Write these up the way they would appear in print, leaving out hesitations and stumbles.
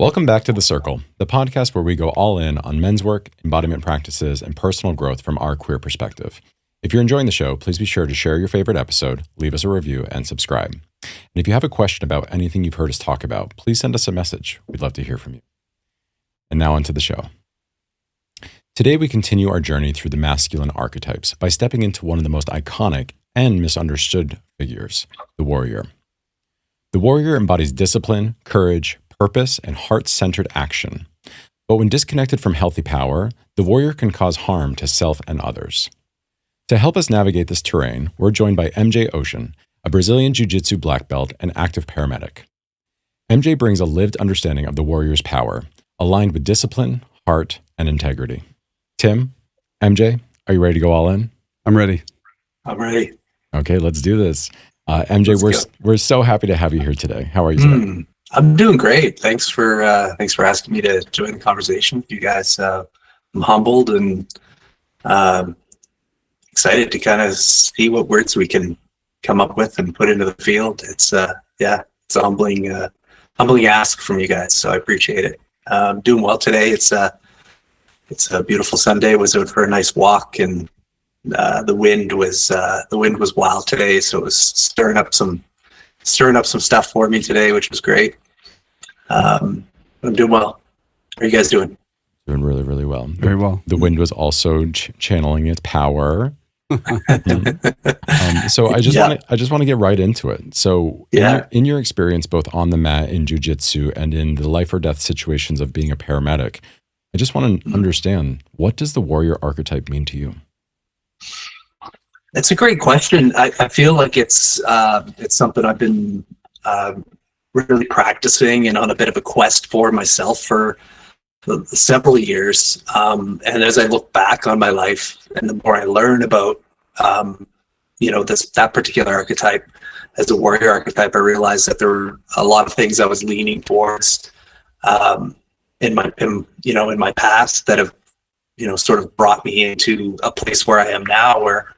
Welcome back to The Circle, the podcast where we go all in on men's work, embodiment practices, and personal growth from our queer perspective. If you're enjoying the show, please be sure to share your favorite episode, leave us a review, and subscribe. And if you have a question about anything you've heard us talk about, please send us a message. We'd love to hear from you. And now onto the show. Today we continue our journey through the masculine archetypes by stepping into one of the most iconic and misunderstood figures, the warrior. The warrior embodies discipline, courage, purpose, and heart-centered action. But when disconnected from healthy power, the warrior can cause harm to self and others. To help us navigate this terrain, we're joined by MJ Oshin, a Brazilian Jiu-Jitsu black belt and active paramedic. MJ brings a lived understanding of the warrior's power, aligned with discipline, heart, and integrity. Tim, MJ, are you ready to go all in? I'm ready. I'm ready. Okay, let's do this. MJ, we're so happy to have you here today. How are you today? I'm doing great. Thanks for asking me to join the conversation with you guys. I'm humbled and excited to kind of see what words we can come up with and put into the field. It's a humbling ask from you guys, so I appreciate it. I'm doing well today. It's a beautiful Sunday. Was out for a nice walk, and the wind was wild today, so it was stirring up some stuff for me today, which was great. I'm doing well. How are you guys doing? Doing really, really well. Very well. The wind was also channeling its power. So I just want to get right into it. So in your experience, both on the mat in jiu-jitsu and in the life or death situations of being a paramedic, I just want to understand, what does the warrior archetype mean to you? It's a great question. I feel like it's something I've been really practicing and on a bit of a quest for myself for several years. And as I look back on my life, and the more I learn about that particular archetype as a warrior archetype, I realized that there were a lot of things I was leaning towards in my past that have sort of brought me into a place where I am now, where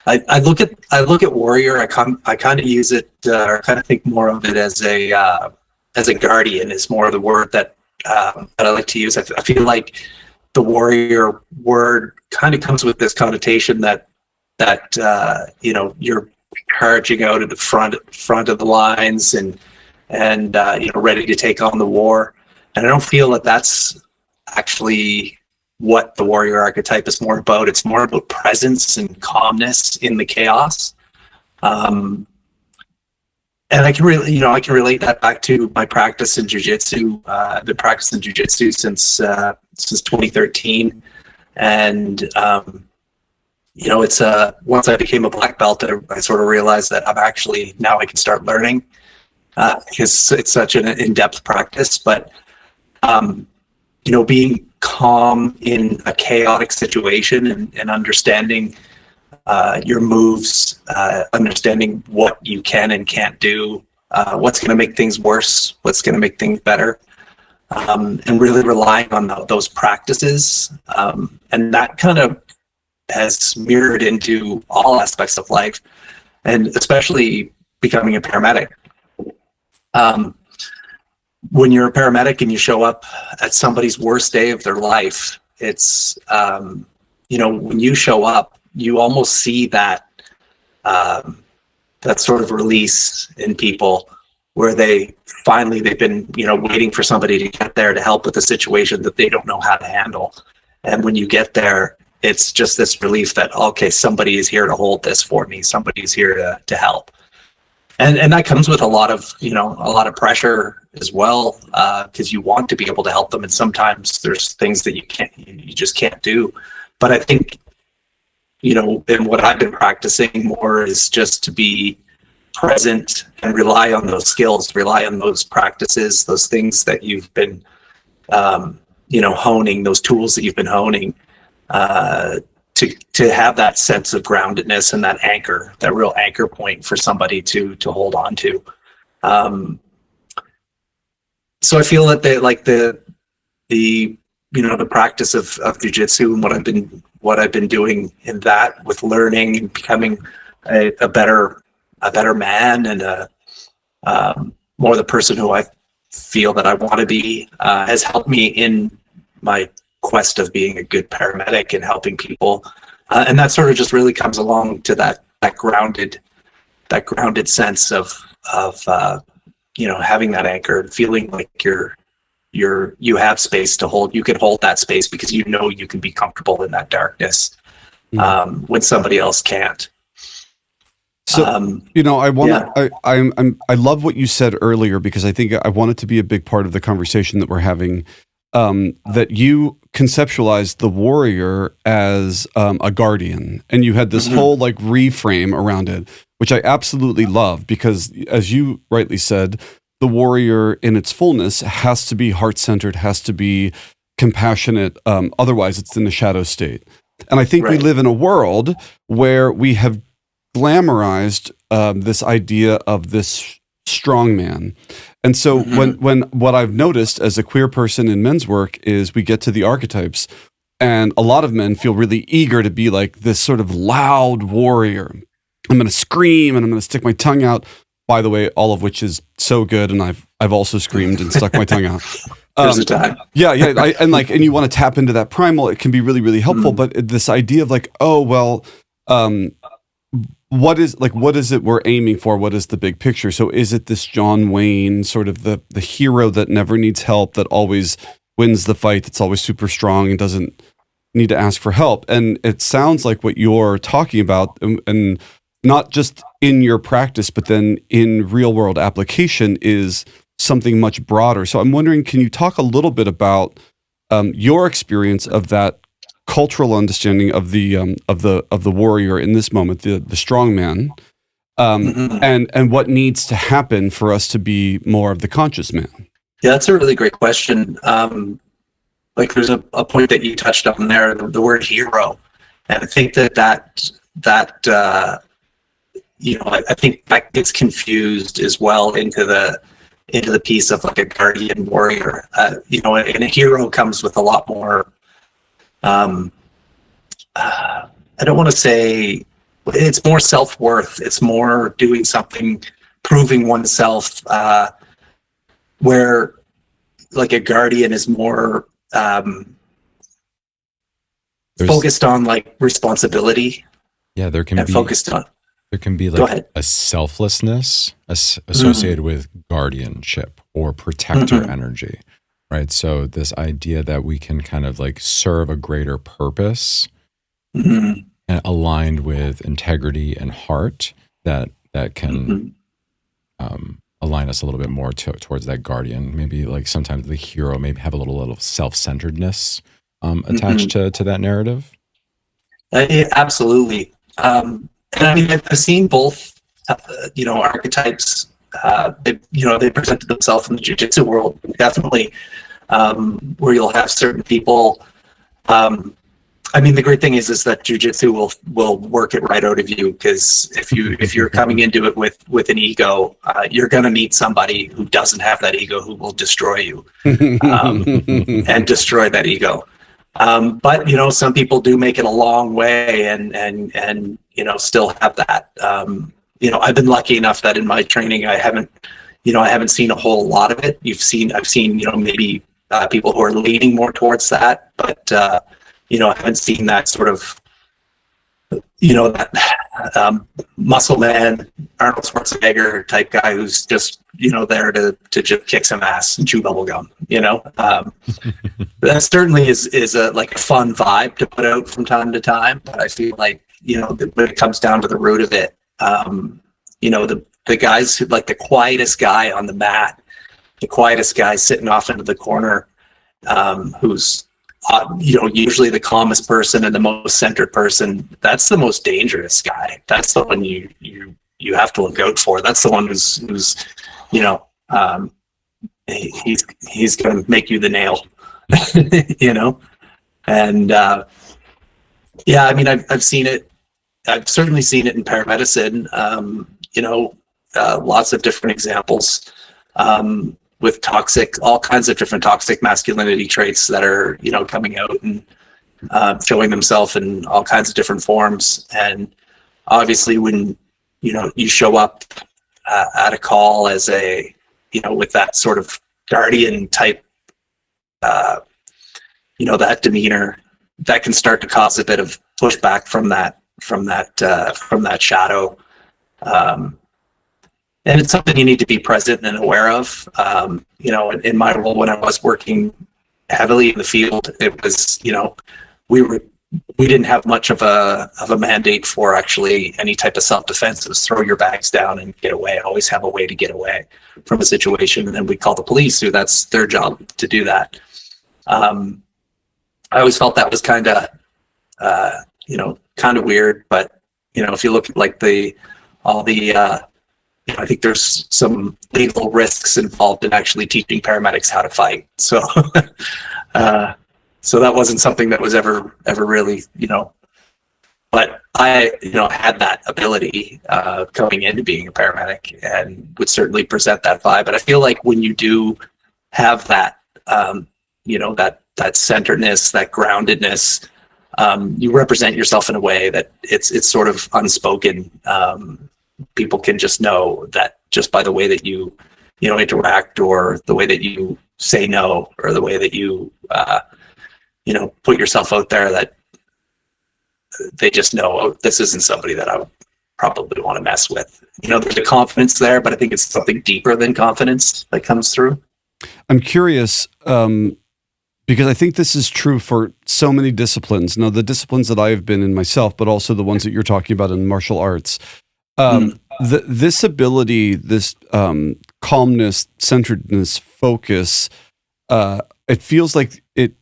I look at warrior. I kind of use it, or kind of think more of it as a guardian is more of the word that I like to use. I feel like the warrior word kind of comes with this connotation that you're charging out at the front of the lines and ready to take on the war. And I don't feel that that's actually what the warrior archetype is more about. It's more about presence and calmness in the chaos. And I can relate that back to my practice in jiu-jitsu. I've been practicing jiu-jitsu since 2013. And, it's once I became a black belt, I sort of realized that now I can start learning, because it's such an in-depth practice. But, being calm in a chaotic situation and understanding your moves, understanding what you can and can't do, what's going to make things worse, what's going to make things better, and really relying on those practices. And that kind of has mirrored into all aspects of life, and especially becoming a paramedic. When you're a paramedic and you show up at somebody's worst day of their life, it's, when you show up, you almost see that sort of release in people where they've been, waiting for somebody to get there to help with a situation that they don't know how to handle. And when you get there, it's just this relief that, okay, somebody is here to hold this for me. Somebody's here to help. And that comes with a lot of pressure as well, because you want to be able to help them, and sometimes there's things that you just can't do. But I think, and what I've been practicing more is just to be present and rely on those skills, rely on those practices, those things that you've been, honing, those tools that you've been honing, to have that sense of groundedness and that anchor, that real anchor point for somebody to hold on to. So I feel that the practice of jiu-jitsu and what I've been doing in that, with learning and becoming a better man and more the person who I feel that I want to be, has helped me in my quest of being a good paramedic and helping people. And that sort of just really comes along to that grounded sense of having that anchor and feeling like you have space to hold. You can hold that space because you can be comfortable in that darkness when somebody else can't. So, I want to, I love what you said earlier, because I think I want it to be a big part of the conversation that we're having, that you conceptualized the warrior as a guardian, and you had this whole like reframe around it, which I absolutely love, because as you rightly said, the warrior in its fullness has to be heart-centered, has to be compassionate. Otherwise it's in the shadow state. And I think we live in a world where we have glamorized this idea of this strong man. And so when what I've noticed as a queer person in men's work is we get to the archetypes, and a lot of men feel really eager to be like this sort of loud warrior. I'm going to scream and I'm going to stick my tongue out. By the way, all of which is so good, and I've also screamed and stuck my tongue out. There's a time. Yeah, and you want to tap into that primal. It can be really, really helpful. But this idea of like, oh well, what is it we're aiming for? What is the big picture? So is it this John Wayne sort of the hero that never needs help, that always wins the fight, that's always super strong and doesn't need to ask for help? And it sounds like what you're talking about, and not just in your practice, but then in real world application, is something much broader. So I'm wondering, can you talk a little bit about your experience of that cultural understanding of the warrior in this moment, the strong man, and what needs to happen for us to be more of the conscious man? Yeah, that's a really great question. Like there's a point that you touched on there, the word hero, and I think that I think that gets confused as well into the piece of like a guardian warrior. And a hero comes with a lot more. I don't want to say it's more self-worth. It's more doing something, proving oneself. Where like a guardian is more focused on like responsibility. Yeah, there can be like a selflessness associated with guardianship or protector energy, right? So this idea that we can kind of like serve a greater purpose and aligned with integrity and heart that can align us a little bit more towards that guardian. Maybe like sometimes the hero maybe have a little self-centeredness attached to that narrative. Absolutely. And I mean, I've seen both, archetypes. They presented themselves in the jiu-jitsu world, definitely, where you'll have certain people. I mean, the great thing is that jiu-jitsu will work it right out of you, because if you're coming into it with an ego, you're going to meet somebody who doesn't have that ego, who will destroy you and destroy that ego. But some people do make it a long way and still have that. I've been lucky enough that in my training I haven't seen a whole lot of it. I've seen maybe people who are leaning more towards that, but I haven't seen that sort of that muscle man, Arnold Schwarzenegger type guy who's just there to just kick some ass and chew bubble gum. That certainly is a like a fun vibe to put out from time to time. But I feel like when it comes down to the root of it, the guys who like the quietest guy on the mat, the quietest guy sitting off into the corner, who's usually the calmest person and the most centered person, that's the most dangerous guy. That's the one you have to look out for. That's the one who's he's going to make you the nail, and I mean, I've seen it. I've certainly seen it in paramedicine. Lots of different examples. With all kinds of different toxic masculinity traits that are, coming out and showing themselves in all kinds of different forms. And obviously when, you show up at a call as with that sort of guardian type, that demeanor, that can start to cause a bit of pushback from that shadow. And it's something you need to be present and aware of. In my role, when I was working heavily in the field, it was, we didn't have much of a mandate for actually any type of self-defense. It was throw your bags down and get away. Always have a way to get away from a situation. And then we call the police, who that's their job to do that. I always felt that was kind of weird, but if you look at like I think there's some legal risks involved in actually teaching paramedics how to fight. So, so that wasn't something that was ever really, but I, had that ability coming into being a paramedic, and would certainly present that vibe. But I feel like when you do have that, that centeredness, that groundedness, you represent yourself in a way that it's sort of unspoken. People can just know that just by the way that you interact, or the way that you say no, or the way that you put yourself out there, that they just know, oh, this isn't somebody that I would probably want to mess with. There's a confidence there, but I think it's something deeper than confidence that comes through. I'm curious, because I think this is true for so many disciplines. Now, the disciplines that I have been in myself, but also the ones that you're talking about in martial arts. This ability, this calmness, centeredness, focus, it feels like it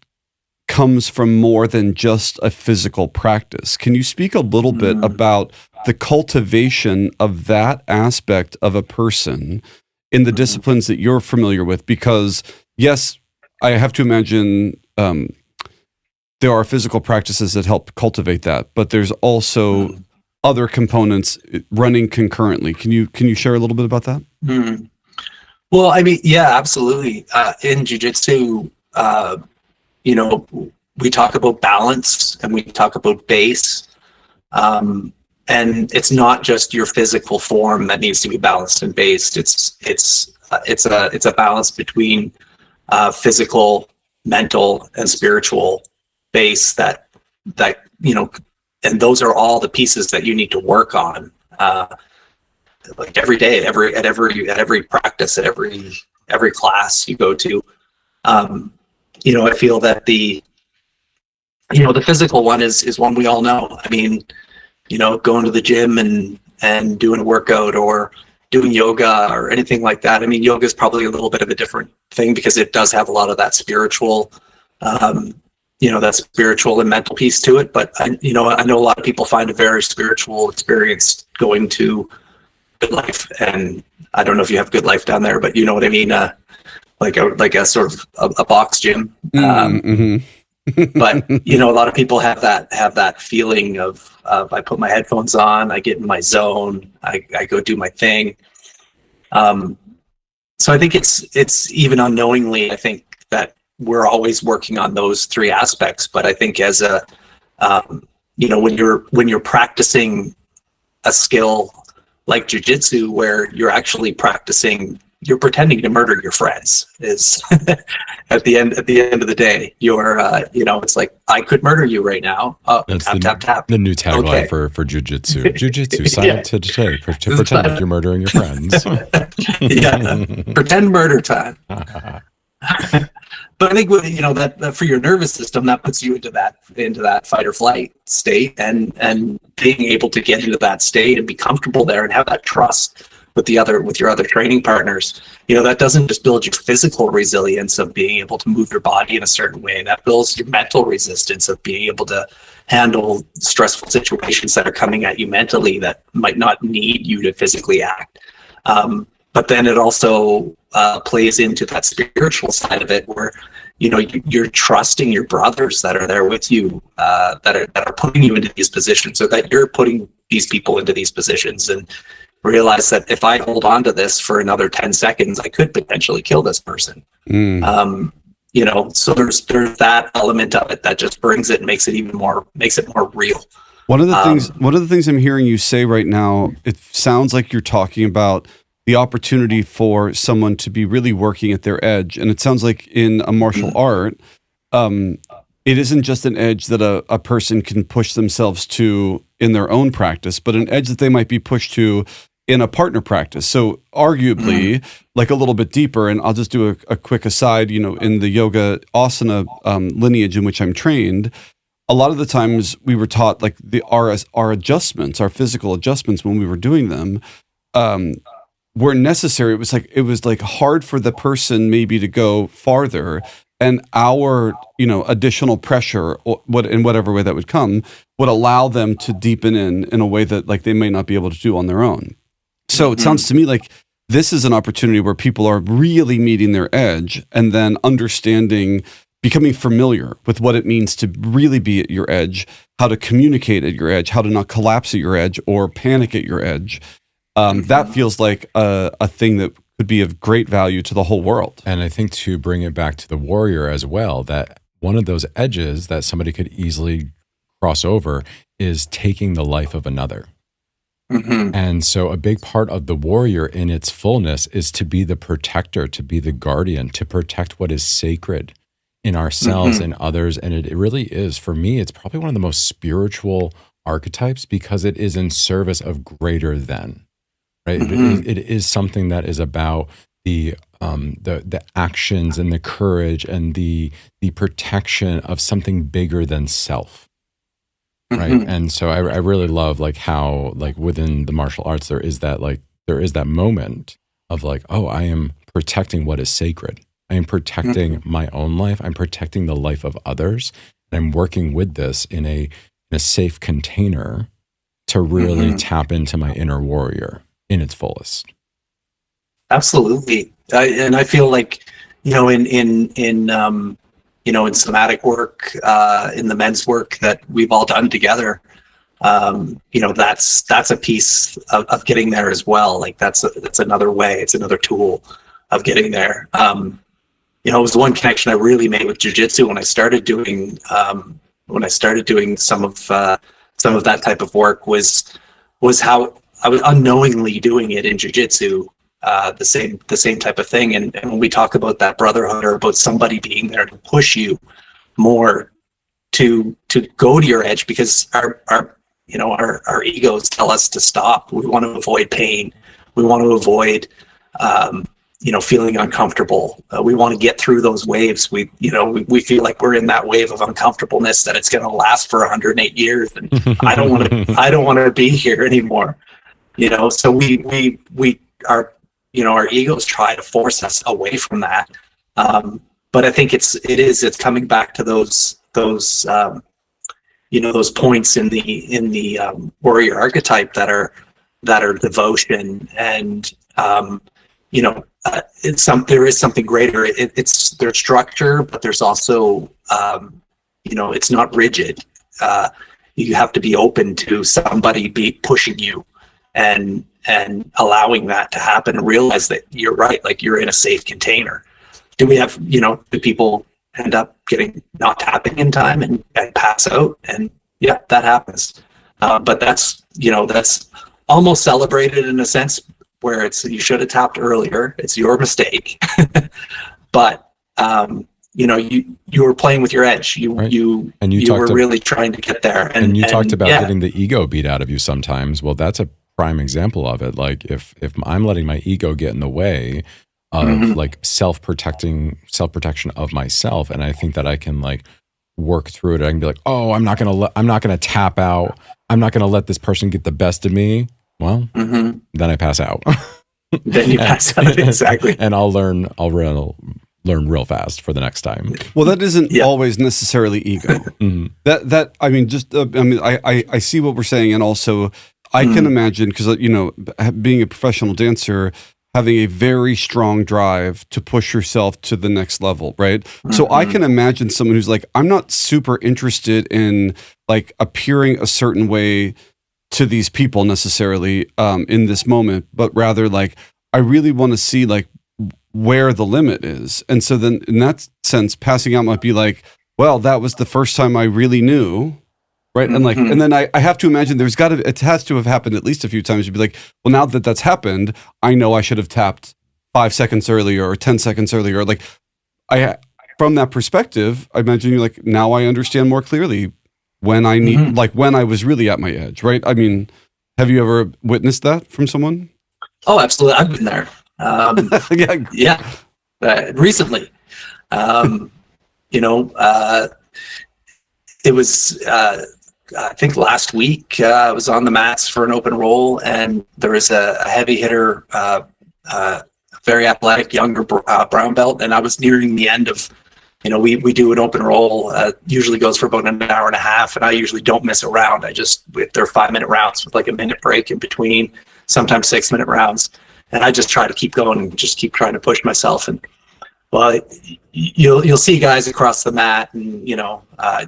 comes from more than just a physical practice. Can you speak a little bit about the cultivation of that aspect of a person in the disciplines that you're familiar with? Because yes, I have to imagine there are physical practices that help cultivate that, but there's also other components running concurrently. Can you share a little bit about that? Well, I mean, yeah, absolutely. In jiu-jitsu, we talk about balance, and we talk about base. And it's not just your physical form that needs to be balanced and based. It's a balance between physical, mental, and spiritual base that and those are all the pieces that you need to work on, like every day, at every practice, at every class you go to. I feel that the physical one is one we all know. I mean, going to the gym and doing a workout, or doing yoga or anything like that. I mean, yoga is probably a little bit of a different thing, because it does have a lot of that spiritual, that spiritual and mental piece to it. But I know a lot of people find a very spiritual experience going to Good Life, and I don't know if you have Good Life down there, but you know what I mean. Like a sort of a box gym. But a lot of people have that feeling of I put my headphones on, I get in my zone, I go do my thing. So I think it's even unknowingly, I think that we're always working on those three aspects. But I think as a when you're practicing a skill like jiu-jitsu, where you're actually you're pretending to murder your friends, is at the end of the day, you're it's like, I could murder you right now. That's tap. The new tagline for jiu-jitsu. Jiu-jitsu, sign up today to pretend like you're murdering your friends. Yeah, pretend murder time. But I think that for your nervous system, that puts you into that fight or flight state, and being able to get into that state and be comfortable there and have that trust with your other training partners, that doesn't just build your physical resilience of being able to move your body in a certain way. That builds your mental resistance of being able to handle stressful situations that are coming at you mentally that might not need you to physically act. But then it also plays into that spiritual side of it, where you're trusting your brothers that are there with you, that are putting you into these positions, so that you're putting these people into these positions, and realize that if I hold on to this for another 10 seconds, I could potentially kill this person. So there's that element of it that just brings it and makes it more real. One of the things I'm hearing you say right now, it sounds like you're talking about the opportunity for someone to be really working at their edge. And it sounds like in a martial art, it isn't just an edge that a person can push themselves to in their own practice, but an edge that they might be pushed to in a partner practice. So arguably, like a little bit deeper, and I'll just do a quick aside, in the yoga asana lineage in which I'm trained, a lot of the times we were taught like our adjustments, our physical adjustments when we were doing them, were necessary. It was like hard for the person maybe to go farther, and our additional pressure, in whatever way that would come, would allow them to deepen in a way that like they may not be able to do on their own. So it sounds to me like this is an opportunity where people are really meeting their edge and then becoming familiar with what it means to really be at your edge, how to communicate at your edge, how to not collapse at your edge or panic at your edge. That feels like a thing that could be of great value to the whole world. And I think to bring it back to the warrior as well, that one of those edges that somebody could easily cross over is taking the life of another. And so a big part of the warrior in its fullness is to be the protector, to be the guardian, to protect what is sacred in ourselves and others. And it really is, for me, it's probably one of the most spiritual archetypes because it is in service of greater than, right? It is something that is about the actions and the courage and the protection of something bigger than self. Right. And so I really love like how like within the martial arts, there is that moment of like, oh, I am protecting what is sacred. I am protecting my own life. I'm protecting the life of others. And I'm working with this in a safe container to really tap into my inner warrior in its fullest. Absolutely. And I feel like, in somatic work, in the men's work that we've all done together, that's a piece of getting there as well. Like that's another way, it's another tool of getting there. It was one connection I really made with jiu-jitsu when I started doing some of that type of work was how I was unknowingly doing it in jiu-jitsu. The same type of thing. And when we talk about that brotherhood or about somebody being there to push you more to go to your edge, because our egos tell us to stop. We want to avoid pain. We want to avoid, feeling uncomfortable. We want to get through those waves. We feel like we're in that wave of uncomfortableness that it's going to last for 108 years. And I don't want to be here anymore. So we are, our egos try to force us away from that. But I think it's coming back to those points in the warrior archetype that are devotion and, there is something greater. It's their structure, but there's also, it's not rigid. You have to be open to somebody pushing you and allowing that to happen and realize that you're right, like you're in a safe container. Do we have, do people end up not tapping in time and pass out? And yeah, that happens. But that's almost celebrated in a sense where you should have tapped earlier. It's your mistake. But, you were playing with your edge. You were really trying to get there. And you talked about getting the ego beat out of you sometimes. Well, that's a prime example of it. Like if I'm letting my ego get in the way of like self-protection of myself, and I think that I can like work through it. I can be like, oh, I'm not gonna tap out. I'm not gonna let this person get the best of me. Well, then I pass out. Then you pass out, exactly. And I'll learn real fast for the next time. Well, that isn't always necessarily ego. I see what we're saying, and also I can imagine, because being a professional dancer, having a very strong drive to push yourself to the next level, right? So I can imagine someone who's like, I'm not super interested in like appearing a certain way to these people necessarily in this moment, but rather like I really want to see like where the limit is. And so then in that sense, passing out might be like, well, that was the first time I really knew right? And like, and then I have to imagine it has to have happened at least a few times. You'd be like, well, now that that's happened, I know I should have tapped 5 seconds earlier or 10 seconds earlier. Like, from that perspective, I imagine you're like, now I understand more clearly when I need, like when I was really at my edge, right? I mean, have you ever witnessed that from someone? Oh, absolutely. I've been there. Recently. It was, I think last week, I was on the mats for an open roll, and there was a heavy hitter, very athletic, younger brown belt, and I was nearing the end of, we do an open roll, usually goes for about an hour and a half, and I usually don't miss a round. They're 5-minute rounds with like a minute break in between, sometimes 6-minute rounds. And I just try to keep going and just keep trying to push myself. And well, you'll see guys across the mat, and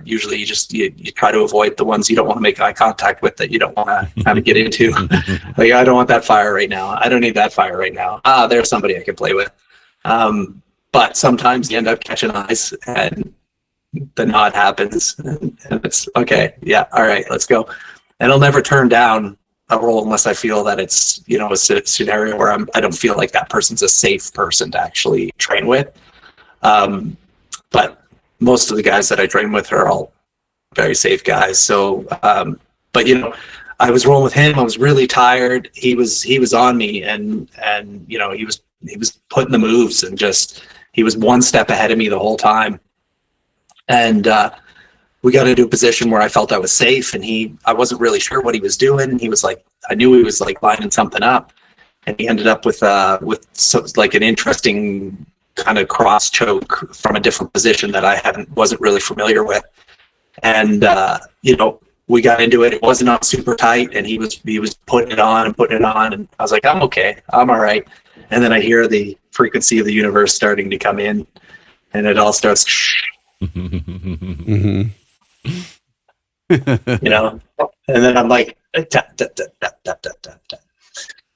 usually you try to avoid the ones you don't want to make eye contact with, that you don't want to kind of get into. Like, I don't want that fire right now. I don't need that fire right now. There's somebody I can play with. But sometimes you end up catching eyes, and the nod happens, and it's okay. Yeah, all right, let's go. And I'll never turn down a role unless I feel that it's a scenario where I don't feel like that person's a safe person to actually train with. But most of the guys that I train with are all very safe guys. So, but I was rolling with him. I was really tired. He was on me, and he was putting the moves, and he was one step ahead of me the whole time. And we got into a position where I felt I was safe, and I wasn't really sure what he was doing. And he was like, I knew he was like lining something up, and he ended up with like an interesting kind of cross choke from a different position that I wasn't really familiar with. And we got into it. It wasn't on super tight, and he was putting it on, and I was like, I'm okay, I'm all right. And then I hear the frequency of the universe starting to come in, and it all starts. Mm-hmm. And then I'm like, tap, tap, tap, tap, tap, tap, tap, tap.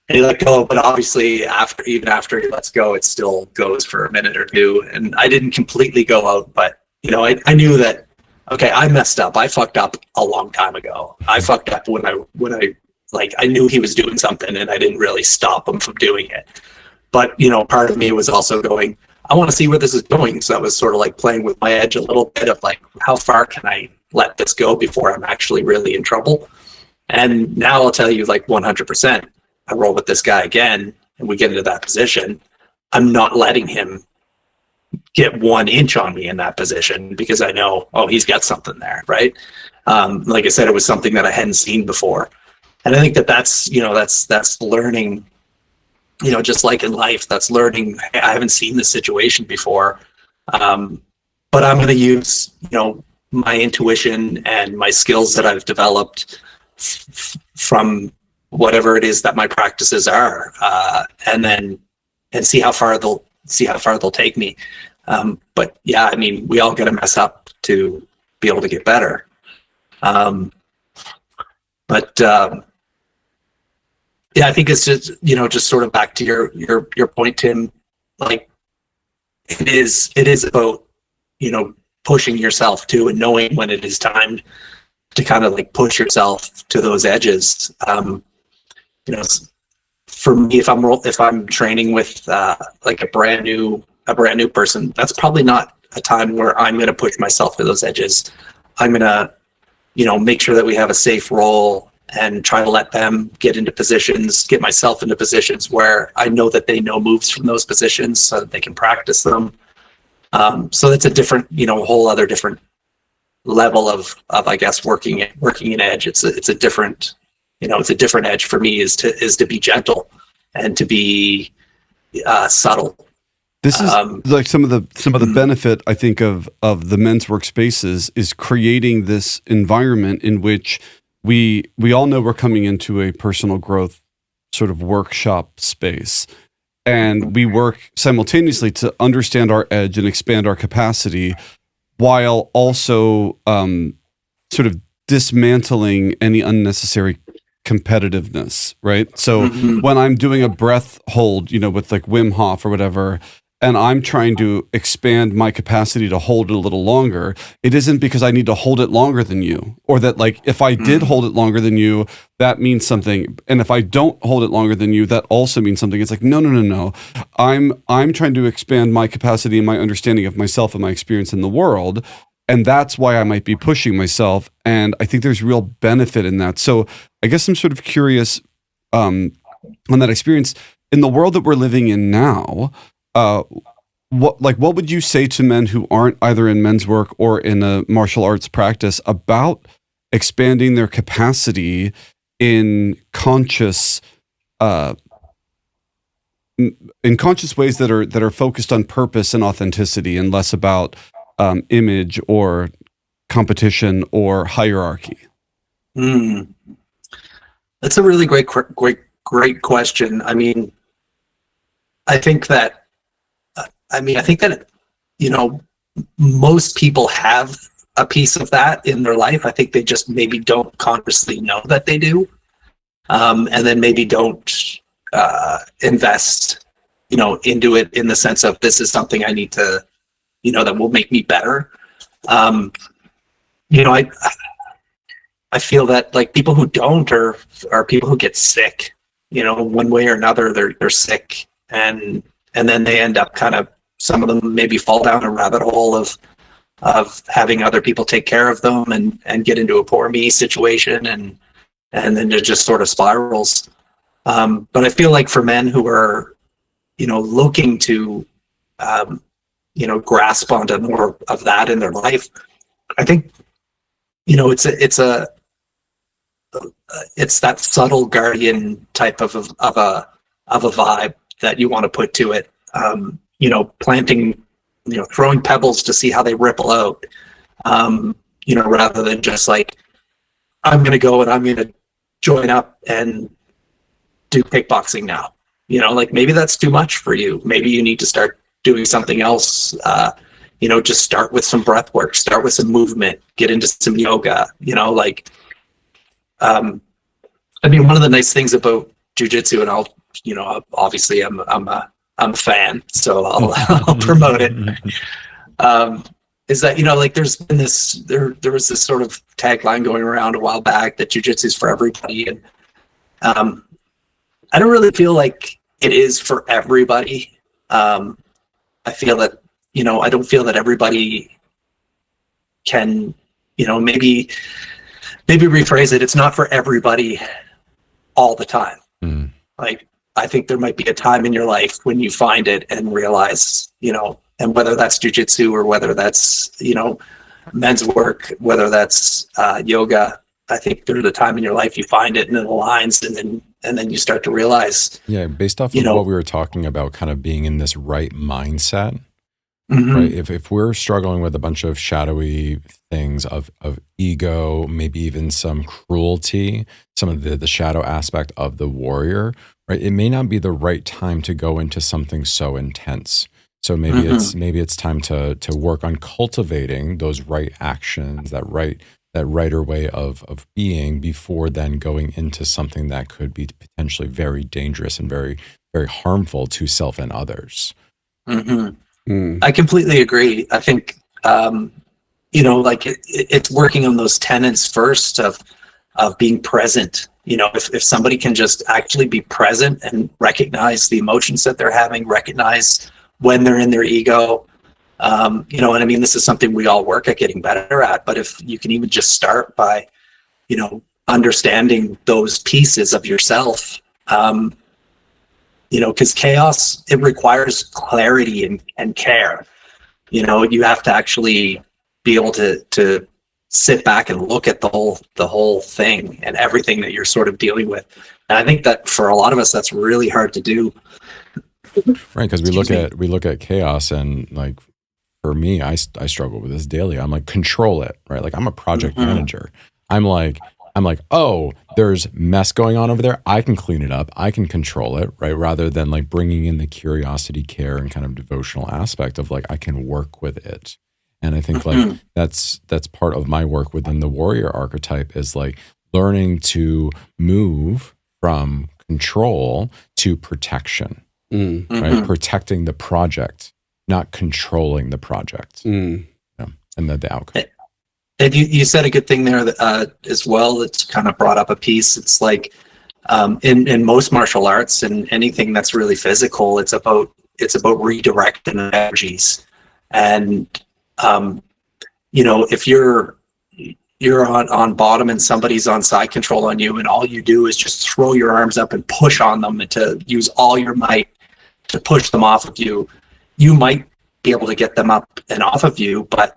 And he let go, but obviously even after he lets go, it still goes for a minute or two. And I didn't completely go out, but I knew that, okay, I messed up. I fucked up a long time ago. I fucked up when I knew he was doing something, and I didn't really stop him from doing it. But part of me was also going, I want to see where this is going. So I was sort of like playing with my edge a little bit of like, how far can I let this go before I'm actually really in trouble? And now I'll tell you, like 100%, I roll with this guy again, and we get into that position. I'm not letting him get 1 inch on me in that position, because I know, he's got something there, right? Like I said, it was something that I hadn't seen before. And I think that's learning, just like in life, that's learning. I haven't seen this situation before, but I'm going to use, my intuition and my skills that I've developed from whatever it is that my practices are, and see how far they'll take me. But yeah, I mean, we all got to mess up to be able to get better. Yeah, I think it's just sort of back to your point, Tim. Like, it is about pushing yourself too, and knowing when it is time to kind of like push yourself to those edges. For me, if I'm training with like a brand new person, that's probably not a time where I'm going to push myself to those edges. I'm going to make sure that we have a safe role, and try to let them get myself into positions where I know that they know moves from those positions, so that they can practice them. So it's a different, a whole other different level of I guess working in edge. It's a different, it's a different edge for me is to be gentle and to be subtle. This is like some of the benefit, I think, of the men's workspaces is creating this environment in which we all know we're coming into a personal growth sort of workshop space, and we work simultaneously to understand our edge and expand our capacity, while also sort of dismantling any unnecessary competitiveness, right? So when I'm doing a breath hold, with like Wim Hof or whatever, and I'm trying to expand my capacity to hold it a little longer, it isn't because I need to hold it longer than you, or that like if I did hold it longer than you, that means something. And if I don't hold it longer than you, that also means something. It's like, no. I'm trying to expand my capacity and my understanding of myself and my experience in the world. And that's why I might be pushing myself. And I think there's real benefit in that. So I guess I'm sort of curious on that experience in the world that we're living in now. What would you say to men who aren't either in men's work or in a martial arts practice about expanding their capacity in conscious ways that are focused on purpose and authenticity and less about image or competition or hierarchy? That's a really great question. I think that most people have a piece of that in their life. I think they just maybe don't consciously know that they do, and then maybe don't invest, into it in the sense of this is something I need to, that will make me better. I feel that like people who don't are people who get sick, one way or another. They're sick, and then they end up kind of, some of them maybe fall down a rabbit hole of having other people take care of them and get into a poor me situation, and then it just sort of spirals. But I feel like for men who are, looking to, grasp onto more of that in their life, I think, it's that subtle guardian type of a vibe that you want to put to it. Planting, throwing pebbles to see how they ripple out, rather than just like, I'm going to go and I'm going to join up and do kickboxing now. Like maybe that's too much for you. Maybe you need to start doing something else. Just start with some breath work, start with some movement, get into some yoga, one of the nice things about jiu-jitsu, and obviously I'm a fan, so I'll promote it. Is that, there's been there was this sort of tagline going around a while back that jiu-jitsu is for everybody. And I don't really feel like it is for everybody. I feel that, I don't feel that everybody can, maybe rephrase it. It's not for everybody all the time. Like, I think there might be a time in your life when you find it and realize, and whether that's jiu-jitsu or whether that's, men's work, whether that's yoga, I think there's a time in your life you find it and it aligns, and then you start to realize. Yeah, based off of what we were talking about, kind of being in this right mindset, right? If we're struggling with a bunch of shadowy things of ego, maybe even some cruelty, some of the shadow aspect of the warrior, right? It may not be the right time to go into something so intense. So maybe it's time to work on cultivating those right actions, that righter way of being, before then going into something that could be potentially very dangerous and very, very harmful to self and others. I completely agree. I think, it's working on those tenets first of being present. If somebody can just actually be present and recognize the emotions that they're having, recognize when they're in their ego, this is something we all work at getting better at. But if you can even just start by, understanding those pieces of yourself, because chaos, it requires clarity and care. You have to actually be able to sit back and look at the whole thing and everything that you're sort of dealing with. And I think that for a lot of us, that's really hard to do. Right, because we look at chaos, and like for me, I struggle with this daily. I'm like, control it, right? Like I'm a project manager. I'm like, oh, there's mess going on over there. I can clean it up. I can control it, right? Rather than like bringing in the curiosity, care, and kind of devotional aspect of like, I can work with it. And I think like that's part of my work within the warrior archetype, is like learning to move from control to protection. right? Protecting the project, not controlling the project, and the outcome. And you said a good thing there as well. That's kind of brought up a piece. It's like in most martial arts and anything that's really physical, it's about redirecting energies. And if you're on bottom and somebody's on side control on you, and all you do is just throw your arms up and push on them and to use all your might to push them off of you, you might be able to get them up and off of you, but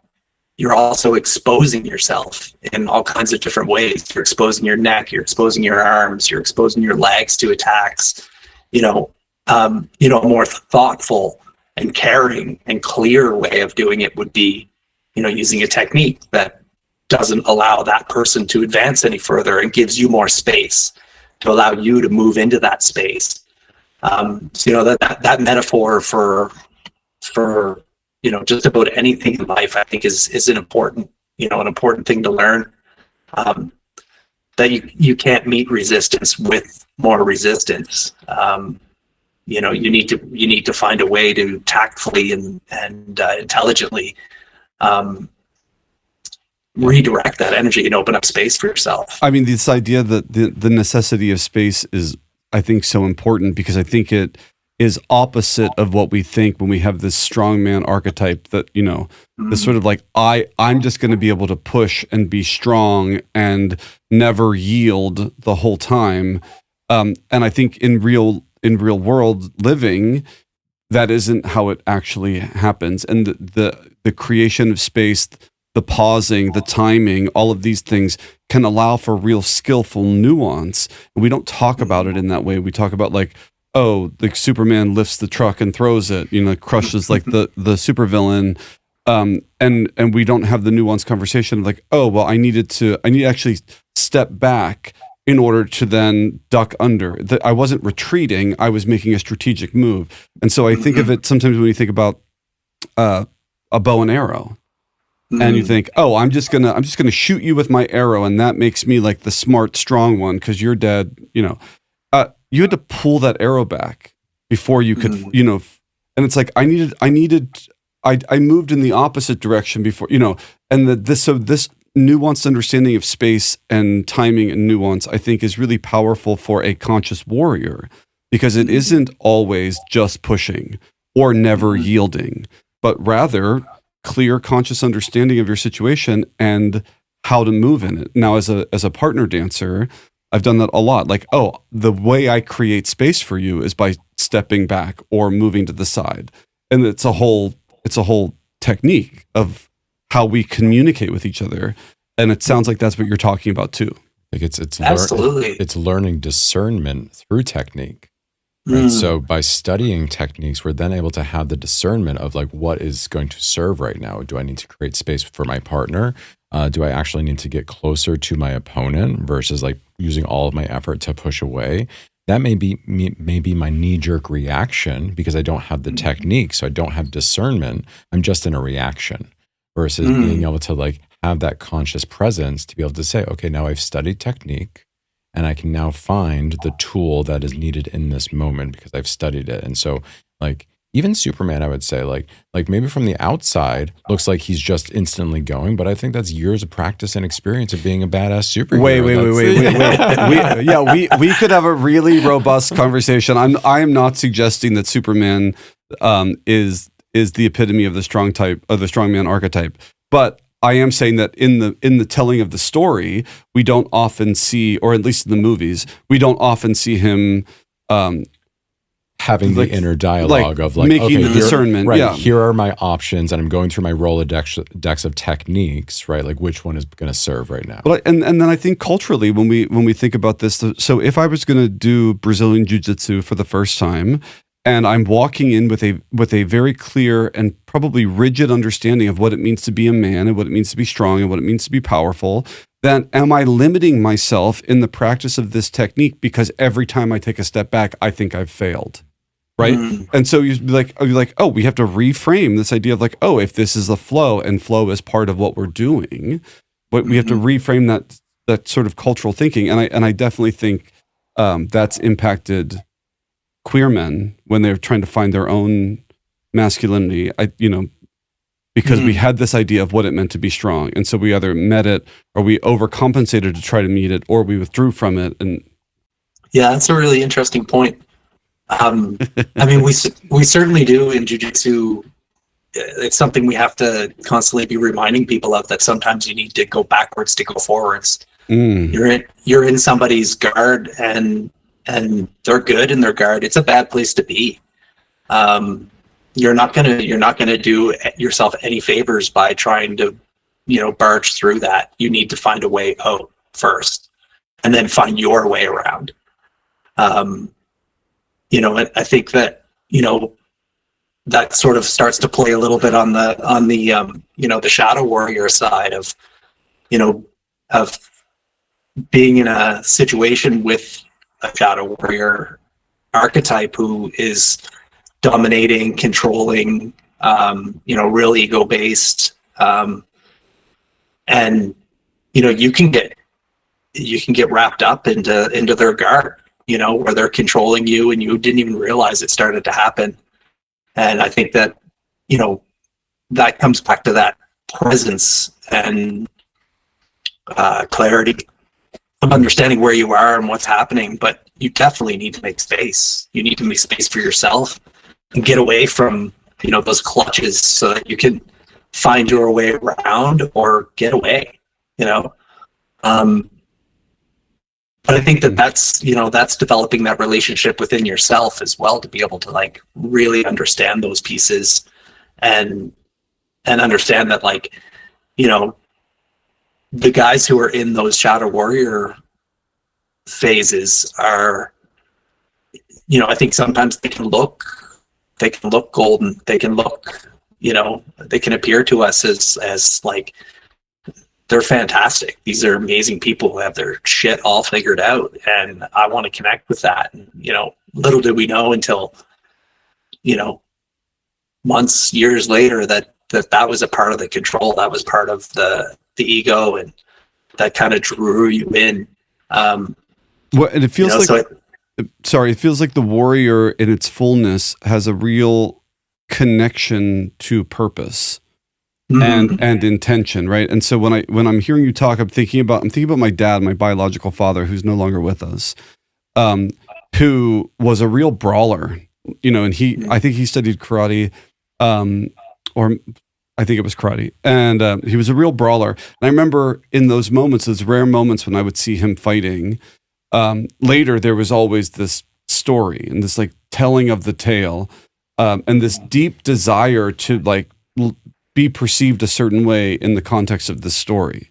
you're also exposing yourself in all kinds of different ways. You're exposing your neck, you're exposing your arms, you're exposing your legs to attacks. A more thoughtful and caring and clear way of doing it would be, using a technique that doesn't allow that person to advance any further and gives you more space to allow you to move into that space. That metaphor for just about anything in life, I think is an important thing to learn, that you can't meet resistance with more resistance. You need to find a way to tactfully and intelligently redirect that energy and open up space for yourself. I mean, this idea that the necessity of space is, I think, so important, because I think it is opposite of what we think when we have this strongman archetype that, this sort of like, I'm just going to be able to push and be strong and never yield the whole time. And I think in real world living, that isn't how it actually happens. And the creation of space, the pausing, the timing, all of these things can allow for real skillful nuance. And we don't talk about it in that way. We talk about like, oh, like Superman lifts the truck and throws it, crushes like the supervillain. And we don't have the nuanced conversation of like, oh, well, I need to actually step back in order to then duck under. I wasn't retreating, I was making a strategic move. And so I think of it sometimes when you think about a bow and arrow. And you think, oh, I'm just gonna shoot you with my arrow, and that makes me like the smart, strong one because you're dead. You had to pull that arrow back before you could, and it's like I moved in the opposite direction before, and this nuanced understanding of space and timing and nuance, I think, is really powerful for a conscious warrior, because it isn't always just pushing or never yielding, but rather clear, conscious understanding of your situation and how to move in it. Now, as a partner dancer, I've done that a lot. Like, oh, the way I create space for you is by stepping back or moving to the side. And it's a whole technique of how we communicate with each other. And it sounds like that's what you're talking about too. Like it's absolutely. It's learning discernment through technique. Right? So by studying techniques, we're then able to have the discernment of like, what is going to serve right now? Do I need to create space for my partner? Do I actually need to get closer to my opponent versus like using all of my effort to push away? That may be my knee-jerk reaction because I don't have the technique, so I don't have discernment. I'm just in a reaction versus being able to like have that conscious presence to be able to say, okay, now I've studied technique and I can now find the tool that is needed in this moment because I've studied it. And so like even Superman, I would say like maybe from the outside looks like he's just instantly going, but I think that's years of practice and experience of being a badass superhero. Wait. We could have a really robust conversation. I am not suggesting that Superman is the epitome of the strongman archetype, but I am saying that in the telling of the story, we don't often see, or at least in the movies, we don't often see him having the inner dialogue of like making the discernment. Right, yeah. Here are my options, and I'm going through my Rolodex of techniques. Right, like which one is going to serve right now. But and then I think culturally, when we think about this, so if I was going to do Brazilian Jiu-Jitsu for the first time, and I'm walking in with a very clear and probably rigid understanding of what it means to be a man and what it means to be strong and what it means to be powerful, then am I limiting myself in the practice of this technique because every time I take a step back, I think I've failed, right? And so you'd be like, oh, we have to reframe this idea of like, oh, if this is a flow and flow is part of what we're doing, but we have to reframe that sort of cultural thinking. And I definitely think that's impacted queer men when they're trying to find their own masculinity, because we had this idea of what it meant to be strong. And so we either met it or we overcompensated to try to meet it, or we withdrew from it. And yeah, that's a really interesting point. I mean, we certainly do in jiu-jitsu. It's something we have to constantly be reminding people of, that sometimes you need to go backwards to go forwards. You're in somebody's guard and they're good in their guard. It's a bad place to be. You're not gonna do yourself any favors by trying to, barge through that. You need to find a way out first, and then find your way around. I think that, that sort of starts to play a little bit on the the shadow warrior side of being in a situation with a shadow warrior archetype who is dominating, controlling, real ego based, and you can get wrapped up into their guard, where they're controlling you and you didn't even realize it started to happen. And I think that that comes back to that presence and clarity of understanding where you are and what's happening. But you definitely need to make space. You need to make space for yourself and get away from those clutches so that you can find your way around or get away. But I think that's developing that relationship within yourself as well, to be able to really understand those pieces and understand that the guys who are in those shadow warrior phases are, I think sometimes they can look golden. They can look, they can appear to us as they're fantastic. These are amazing people who have their shit all figured out, and I want to connect with that. And, little did we know until, months, years later, that was a part of the control. That was part of the ego, and that kind of drew you in. And it feels it feels like the warrior in its fullness has a real connection to purpose. And intention, right? And so when I'm hearing you talk, I'm thinking about my dad, my biological father, who's no longer with us, who was a real brawler, and I think he studied karate, or I think it was karate, and he was a real brawler. And I remember in those moments, those rare moments when I would see him fighting, later there was always this story and this telling of the tale, and this deep desire to be perceived a certain way in the context of this story.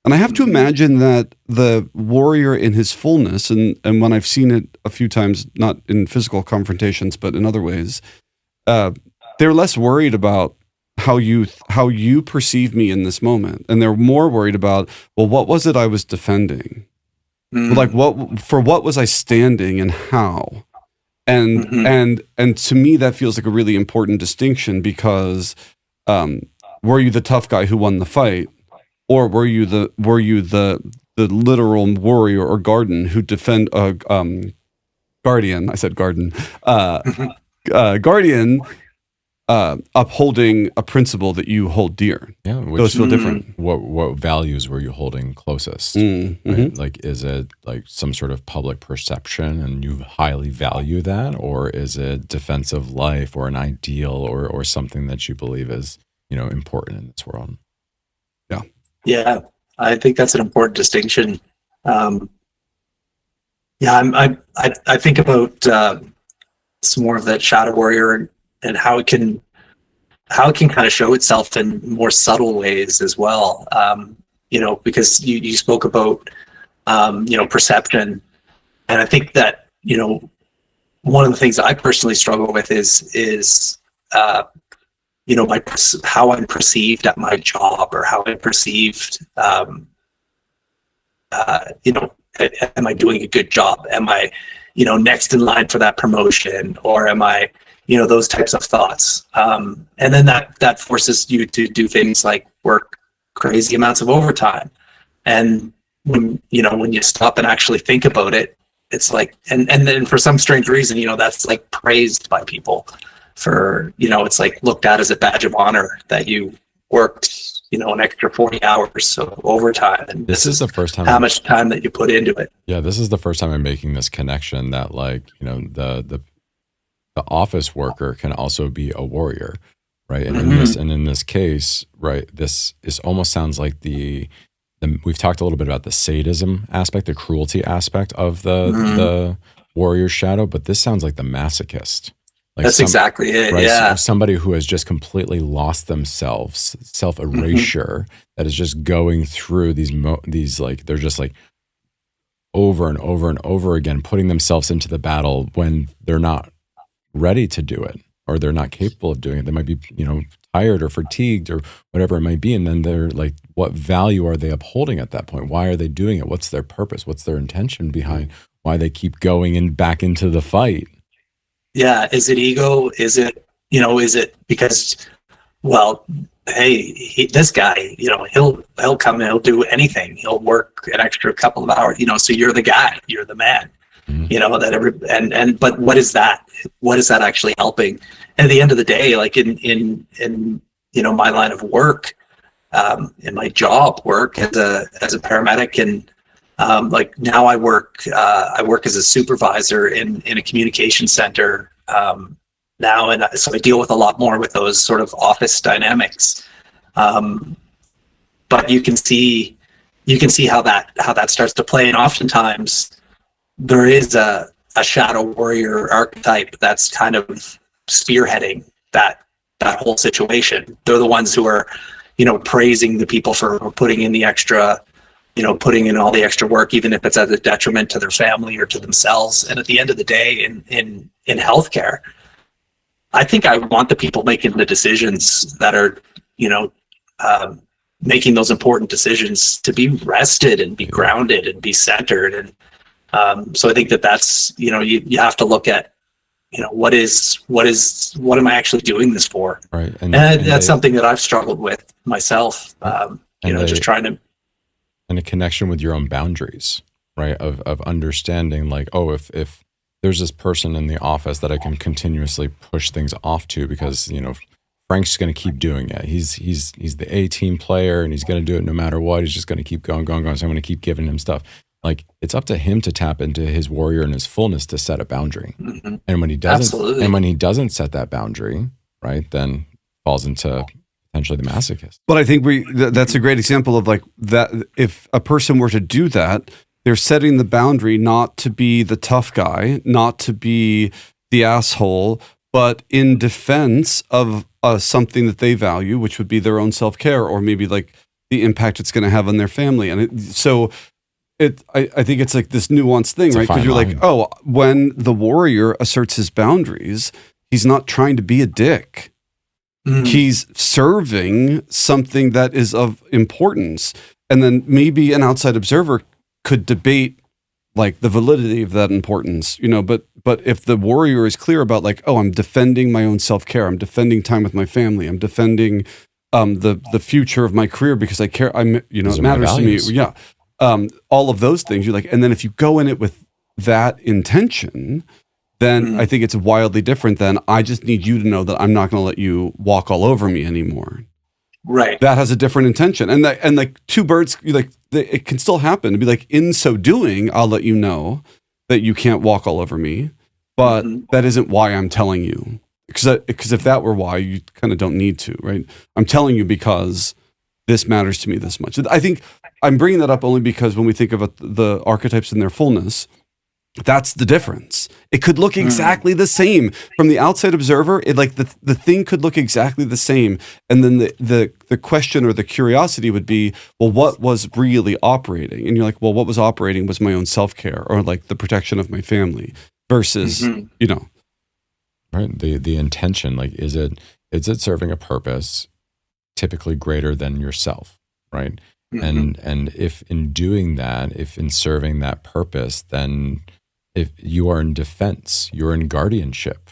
And I have to imagine that the warrior in his fullness, and when I've seen it a few times, not in physical confrontations, but in other ways, they're less worried about how you perceive me in this moment. And they're more worried about, well, what was it I was defending? What was I standing and how? And to me, that feels like a really important distinction, because were you the tough guy who won the fight, or were you the literal warrior or guardian who guardian? I said garden. Guardian, upholding a principle that you hold dear. Yeah, those feel different. What values were you holding closest? Right? Is it some sort of public perception and you highly value that, or is it defense of life or an ideal or something that you believe is important in this world? Yeah, I think that's an important distinction. I think about some more of that shadow warrior and how it can kind of show itself in more subtle ways as well. Because you spoke about perception, and I think that one of the things I personally struggle with is how I'm perceived at my job, or how I'm perceived, am I doing a good job? Am I, next in line for that promotion, or am I, those types of thoughts. And then that forces you to do things like work crazy amounts of overtime. And when you stop and actually think about it, it's like, and then for some strange reason, you know, that's like praised by people for, you know, it's like looked at as a badge of honor that you worked, you know, an extra 40 hours of overtime. And this is the first time how much time that you put into it. Yeah, this is the first time I'm making this connection that, like, you know, the office worker can also be a warrior, right? And in this case, right, this almost sounds like the we've talked a little bit about the sadism aspect, the cruelty aspect of the warrior's shadow, but this sounds like the masochist. Like that's exactly it. Right? Yeah. Somebody who has just completely lost themselves, self-erasure, that is just going through these like, they're just like over and over and over again, putting themselves into the battle when they're not ready to do it, or they're not capable of doing it. They might be, you know, tired or fatigued or whatever it might be. And then they're like, what value are they upholding at that point? Why are they doing it? What's their purpose? What's their intention behind why they keep going and back into the fight? Yeah. Is it ego? Is it, you know, is it because, well, hey, this guy, you know, he'll come and he'll do anything. He'll work an extra couple of hours, you know, so you're the guy, you're the man, you know, that but what is that? What is that actually helping? And at the end of the day, like in you know, my line of work, in my job work as a paramedic, and like now I work as a supervisor in a communication center now, and so I deal with a lot more with those sort of office dynamics. But you can see how that starts to play, and oftentimes there is a shadow warrior archetype that's kind of spearheading that whole situation. They're the ones who are, you know, praising the people for putting in the extra, you know, putting in all the extra work, even if it's at a detriment to their family or to themselves. And at the end of the day, in healthcare, I think I want the people making the decisions that are, you know, making those important decisions to be rested and be grounded and be centered. And so I think that's, you know, you have to look at, you know, what am I actually doing this for? Right. And that's something that I've struggled with myself, you know, just trying to. And a connection with your own boundaries, right? Of understanding, like, oh, if there's this person in the office that I can continuously push things off to because, you know, Frank's going to keep doing it. He's the A team player and he's going to do it no matter what. He's just going to keep going. So I'm going to keep giving him stuff. Like, it's up to him to tap into his warrior and his fullness to set a boundary. And when he doesn't set that boundary, right, then falls into potentially the masochist. But I think that's a great example of like that. If a person were to do that, they're setting the boundary not to be the tough guy, not to be the asshole, but in defense of something that they value, which would be their own self-care, or maybe like the impact it's going to have on their family. And I think it's like this nuanced thing, right? Because you're like, oh, when the warrior asserts his boundaries, he's not trying to be a dick. He's serving something that is of importance. And then maybe an outside observer could debate like the validity of that importance, you know, but if the warrior is clear about like, oh, I'm defending my own self-care, I'm defending time with my family, I'm defending the future of my career because I care, you know, it matters to me. Yeah. All of those things you're like, and then if you go in it with that intention, then I think it's wildly different than I just need you to know that I'm not going to let you walk all over me anymore. Right. That has a different intention. And like two birds, like it can still happen to be like, in so doing, I'll let you know that you can't walk all over me, but that isn't why I'm telling you. Because if that were why, you kind of don't need to, right? I'm telling you because this matters to me this much. I think I'm bringing that up only because when we think of the archetypes in their fullness, that's the difference. It could look exactly the same from the outside observer. It like the thing could look exactly the same, and then the question or the curiosity would be, well, what was really operating? And you're like, well, what was operating was my own self-care or like the protection of my family versus you know, right? The intention, like, is it serving a purpose typically greater than yourself, right? And if in doing that, if in serving that purpose, then if you are in defense, you're in guardianship,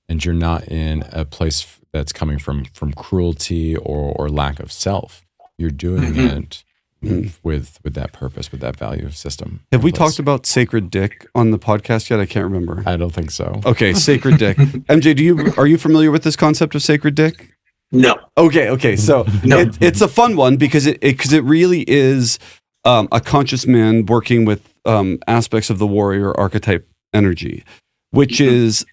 and you're not in a place that's coming from cruelty or lack of self. You're doing it with that purpose, with that value system. Have we talked about sacred dick on the podcast yet? I can't remember. I don't think so. Okay, sacred dick. MJ, are you familiar with this concept of sacred dick? No. Okay. So it's a fun one because it really is a conscious man working with aspects of the warrior archetype energy, which is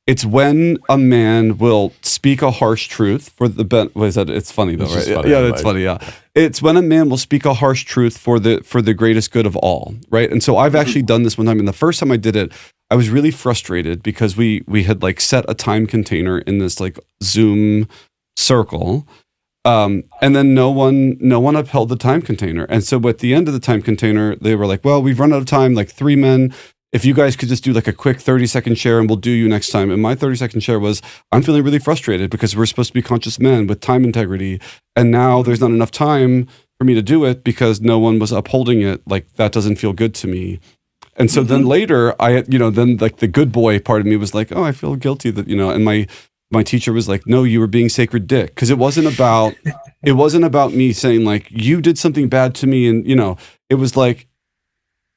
it's when a man will speak a harsh truth for the what is that? It's funny though, right? Funny, yeah, it's funny. Yeah, it's when a man will speak a harsh truth for the greatest good of all, right? And so I've actually done this one time, and the first time I did it, I was really frustrated because we had like set a time container in this like Zoom circle, and then no one upheld the time container. And so at the end of the time container, they were like, "Well, we've run out of time. Like 3 men. If you guys could just do like a quick 30-second share and we'll do you next time." And my 30-second share was, I'm feeling really frustrated because we're supposed to be conscious men with time integrity. And now there's not enough time for me to do it because no one was upholding it. Like, that doesn't feel good to me. And so then later then like the good boy part of me was like, oh, I feel guilty that, and my teacher was like, no, you were being sacred dick. Cause it wasn't about me saying like, you did something bad to me. And, it was like,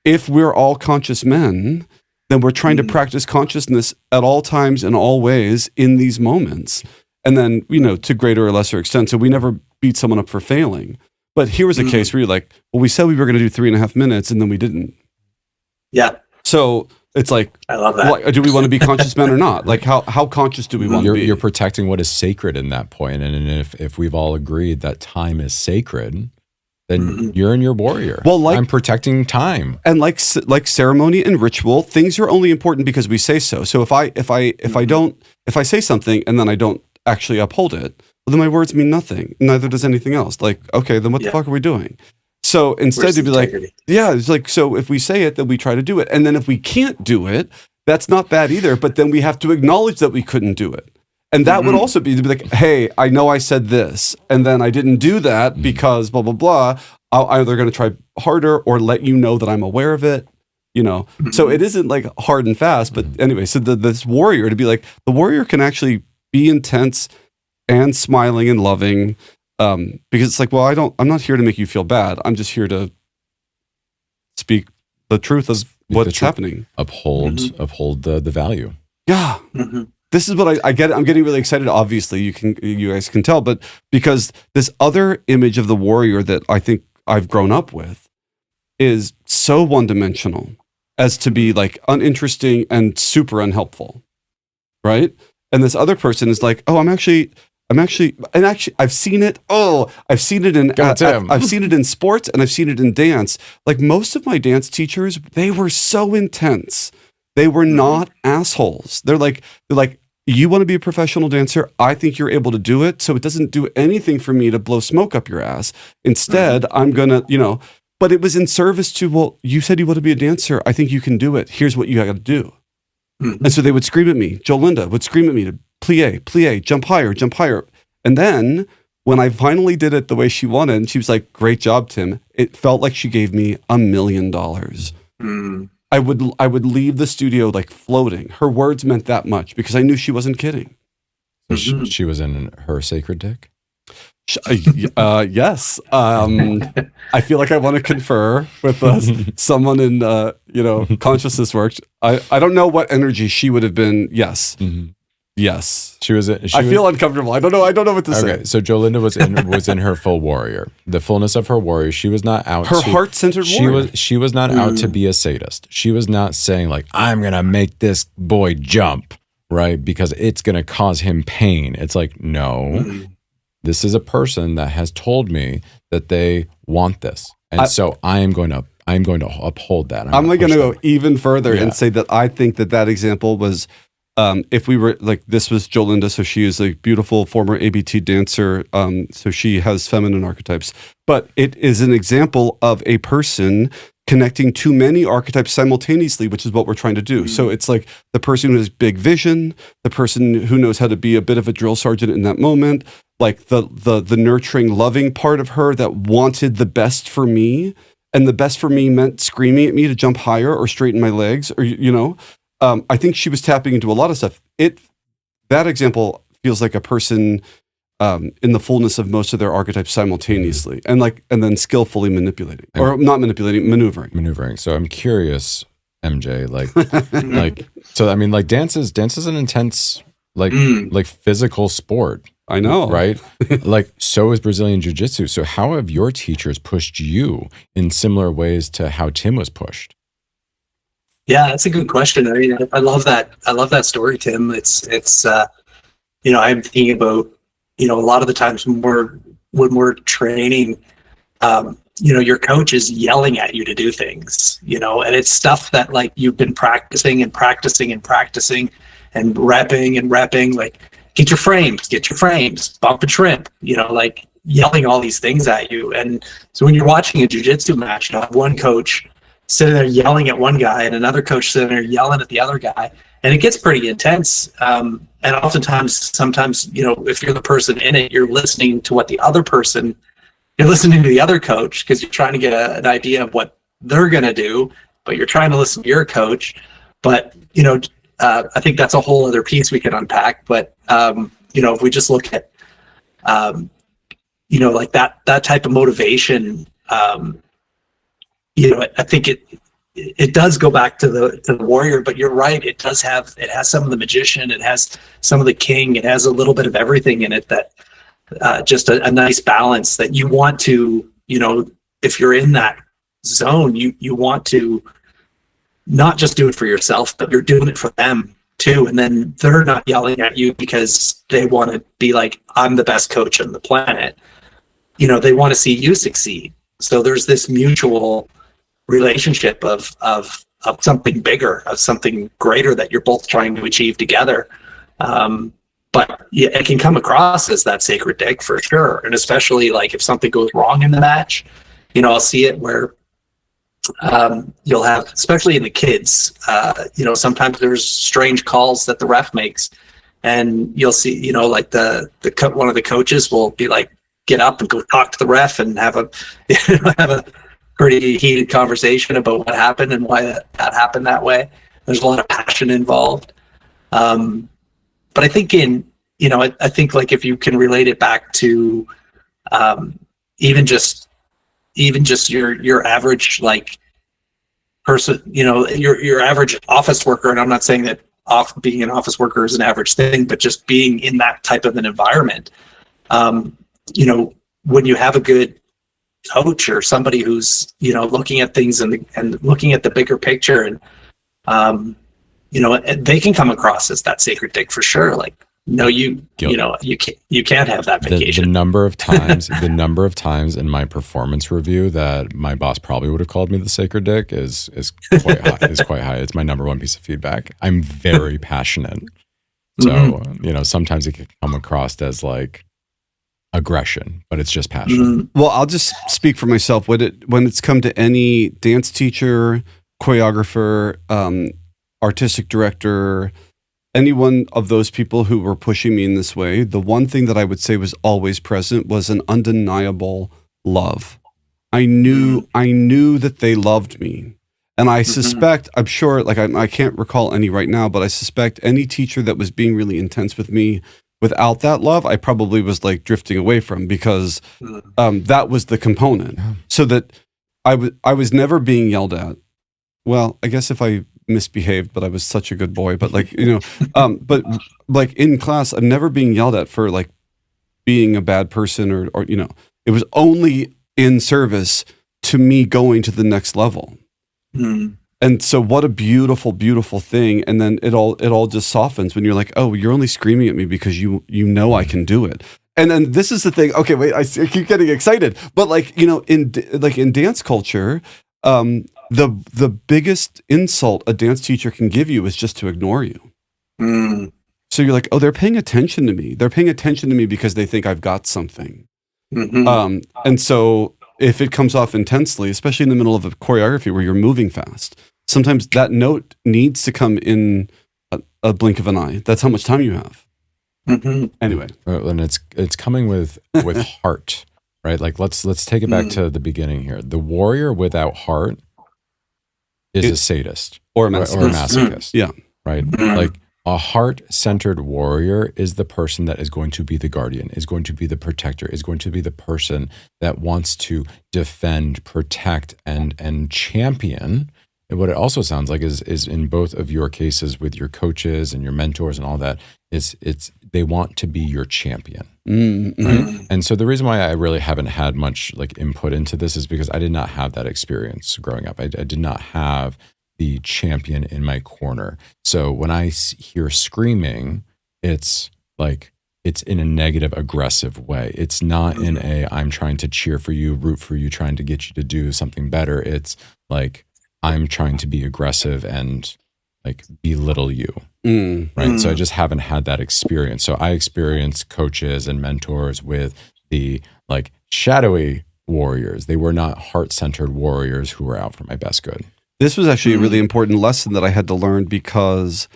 if we're all conscious men, then we're trying to practice consciousness at all times in all ways in these moments. And then, to greater or lesser extent. So we never beat someone up for failing. But here was a case where you're like, well, we said we were going to do 3.5 minutes and then we didn't. Yeah. So it's like, I love that. Do we want to be conscious men or not? Like how conscious do we want to be? You're protecting what is sacred in that point. And if we've all agreed that time is sacred, then you're in your warrior. Well, I'm protecting time. And like ceremony and ritual, things are only important because we say so. So if I say something and then I don't actually uphold it, well, then my words mean nothing. Neither does anything else. Like, okay, then what the fuck are we doing? So instead to be integrity? Like, yeah, it's like, so if we say it, then we try to do it. And then if we can't do it, that's not bad either. But then we have to acknowledge that we couldn't do it. And that would also be to be like, hey, I know I said this, and then I didn't do that because blah, blah, blah. I'm either going to try harder or let you know that I'm aware of it, So it isn't like hard and fast. But anyway, so this warrior, to be like, the warrior can actually be intense and smiling and loving because it's like, well, I'm not here to make you feel bad. I'm just here to speak the truth of what's happening. Uphold the value. Yeah. This is what I get. I'm getting really excited. Obviously, you guys can tell, but because this other image of the warrior that I think I've grown up with is so one-dimensional as to be like uninteresting and super unhelpful, right? And this other person is like, oh, I've seen it. Oh, I've seen it in I've seen it in sports and I've seen it in dance. Like most of my dance teachers, they were so intense. They were not assholes. They're like, you want to be a professional dancer? I think you're able to do it. So it doesn't do anything for me to blow smoke up your ass. Instead, I'm going to, but it was in service to, well, you said you want to be a dancer. I think you can do it. Here's what you got to do. And so they would scream at me. Jolinda would scream at me to plie, jump higher, jump higher. And then when I finally did it the way she wanted, she was like, great job, Tim. It felt like she gave me $1 million. I would leave the studio like floating. Her words meant that much because I knew she wasn't kidding. So she was in her sacred dick? Yes. I feel like I want to confer with someone in consciousness work. I don't know what energy she would have been. Yes. Yes. I feel uncomfortable. I don't know what to say. Okay, so Jolinda was in her full warrior. The fullness of her warrior. She was not out her heart-centered warrior. She was not out to be a sadist. She was not saying like, I'm going to make this boy jump, right? Because it's going to cause him pain. It's like, no. This is a person that has told me that they want this. And so I'm going to uphold that. I'm going to go even further and say that I think that example was if we were like, this was Jolinda, so she is a beautiful former ABT dancer, so she has feminine archetypes, but it is an example of a person connecting too many archetypes simultaneously, which is what we're trying to do. So it's like the person who has big vision, the person who knows how to be a bit of a drill sergeant in that moment, like the nurturing, loving part of her that wanted the best for me, and the best for me meant screaming at me to jump higher or straighten my legs, or I think she was tapping into a lot of stuff. That example feels like a person in the fullness of most of their archetypes simultaneously, and then skillfully manipulating, or not manipulating, maneuvering. So I'm curious, MJ, so I mean, like dance is an intense, like physical sport. I know, right? Like, so is Brazilian Jiu-Jitsu. So how have your teachers pushed you in similar ways to how Tim was pushed? Yeah, that's a good question. I mean, I love that story, Tim. It's I'm thinking about, a lot of the times when we're training, your coach is yelling at you to do things, and it's stuff that like you've been practicing and practicing and practicing and repping, like get your frames, bump and shrimp, like yelling all these things at you. And so when you're watching a jiu-jitsu match, you have one coach sitting there yelling at one guy and another coach sitting there yelling at the other guy, and it gets pretty intense. And sometimes, if you're the person in it, you're listening to the other coach, because you're trying to get an idea of what they're going to do, but you're trying to listen to your coach. But, I think that's a whole other piece we can unpack. But, if we just look at, like that type of motivation, I think it does go back to the warrior, but you're right. It has some of the magician, it has some of the king, it has a little bit of everything in it, that just a nice balance that you want to, if you're in that zone, you want to not just do it for yourself, but you're doing it for them too. And then they're not yelling at you because they want to be like, I'm the best coach on the planet. They want to see you succeed. So there's this mutual relationship of something bigger, of something greater that you're both trying to achieve together. But it can come across as that sacred dick for sure. And especially like if something goes wrong in the match, I'll see it where you'll have, especially in the kids, sometimes there's strange calls that the ref makes, and you'll see, like one of the coaches will be like, get up and go talk to the ref and have a pretty heated conversation about what happened and why that happened that way. There's a lot of passion involved. But I think I think like if you can relate it back to even just your average like person, your average office worker, and I'm not saying that being an office worker is an average thing, but just being in that type of an environment, when you have a good coach or somebody who's looking at things and looking at the bigger picture, and they can come across as that sacred dick for sure. Like, no, you can't have that vacation. The number of times in my performance review that my boss probably would have called me the sacred dick is quite high. It's my number one piece of feedback. I'm very passionate, so sometimes it can come across as like aggression, but it's just passion. Well, I'll just speak for myself. When it's come to any dance teacher, choreographer, artistic director, any one of those people who were pushing me in this way, the one thing that I would say was always present was an undeniable love. I knew that they loved me. And I suspect, I'm sure, like I can't recall any right now, but I suspect any teacher that was being really intense with me, without that love, I probably was like drifting away from, because that was the component. So that I was never being yelled at. Well, I guess if I misbehaved, but I was such a good boy. But like, but like in class, I'm never being yelled at for like being a bad person or it was only in service to me going to the next level. And so what a beautiful, beautiful thing. And then it all just softens when you're like, oh, you're only screaming at me because you know I can do it. And then this is the thing. Okay, wait, I keep getting excited. But like, in dance culture, the biggest insult a dance teacher can give you is just to ignore you. So you're like, oh, they're paying attention to me. They're paying attention to me because they think I've got something. And so if it comes off intensely, especially in the middle of a choreography where you're moving fast, sometimes that note needs to come in a blink of an eye. That's how much time you have. Anyway. And it's coming with heart, right? Like let's take it back to the beginning here. The warrior without heart is a sadist or a masochist. Yeah. Right. Like A heart-centered warrior is the person that is going to be the guardian, is going to be the protector, is going to be the person that wants to defend, protect, and champion. And what it also sounds like is in both of your cases with your coaches and your mentors and all that, it's they want to be your champion. Mm-hmm. Right? And so the reason why I really haven't had much like input into this is because I did not have that experience growing up. I did not have the champion in my corner. So when I hear screaming, it's like, it's in a negative, aggressive way. It's not in a, I'm trying to cheer for you, root for you, trying to get you to do something better. It's like, I'm trying to be aggressive and like belittle you. Right. So I just haven't had that experience. So I experienced coaches and mentors with the like shadowy warriors. They were not heart-centered warriors who were out for my best good. This was actually a really important lesson that I had to learn because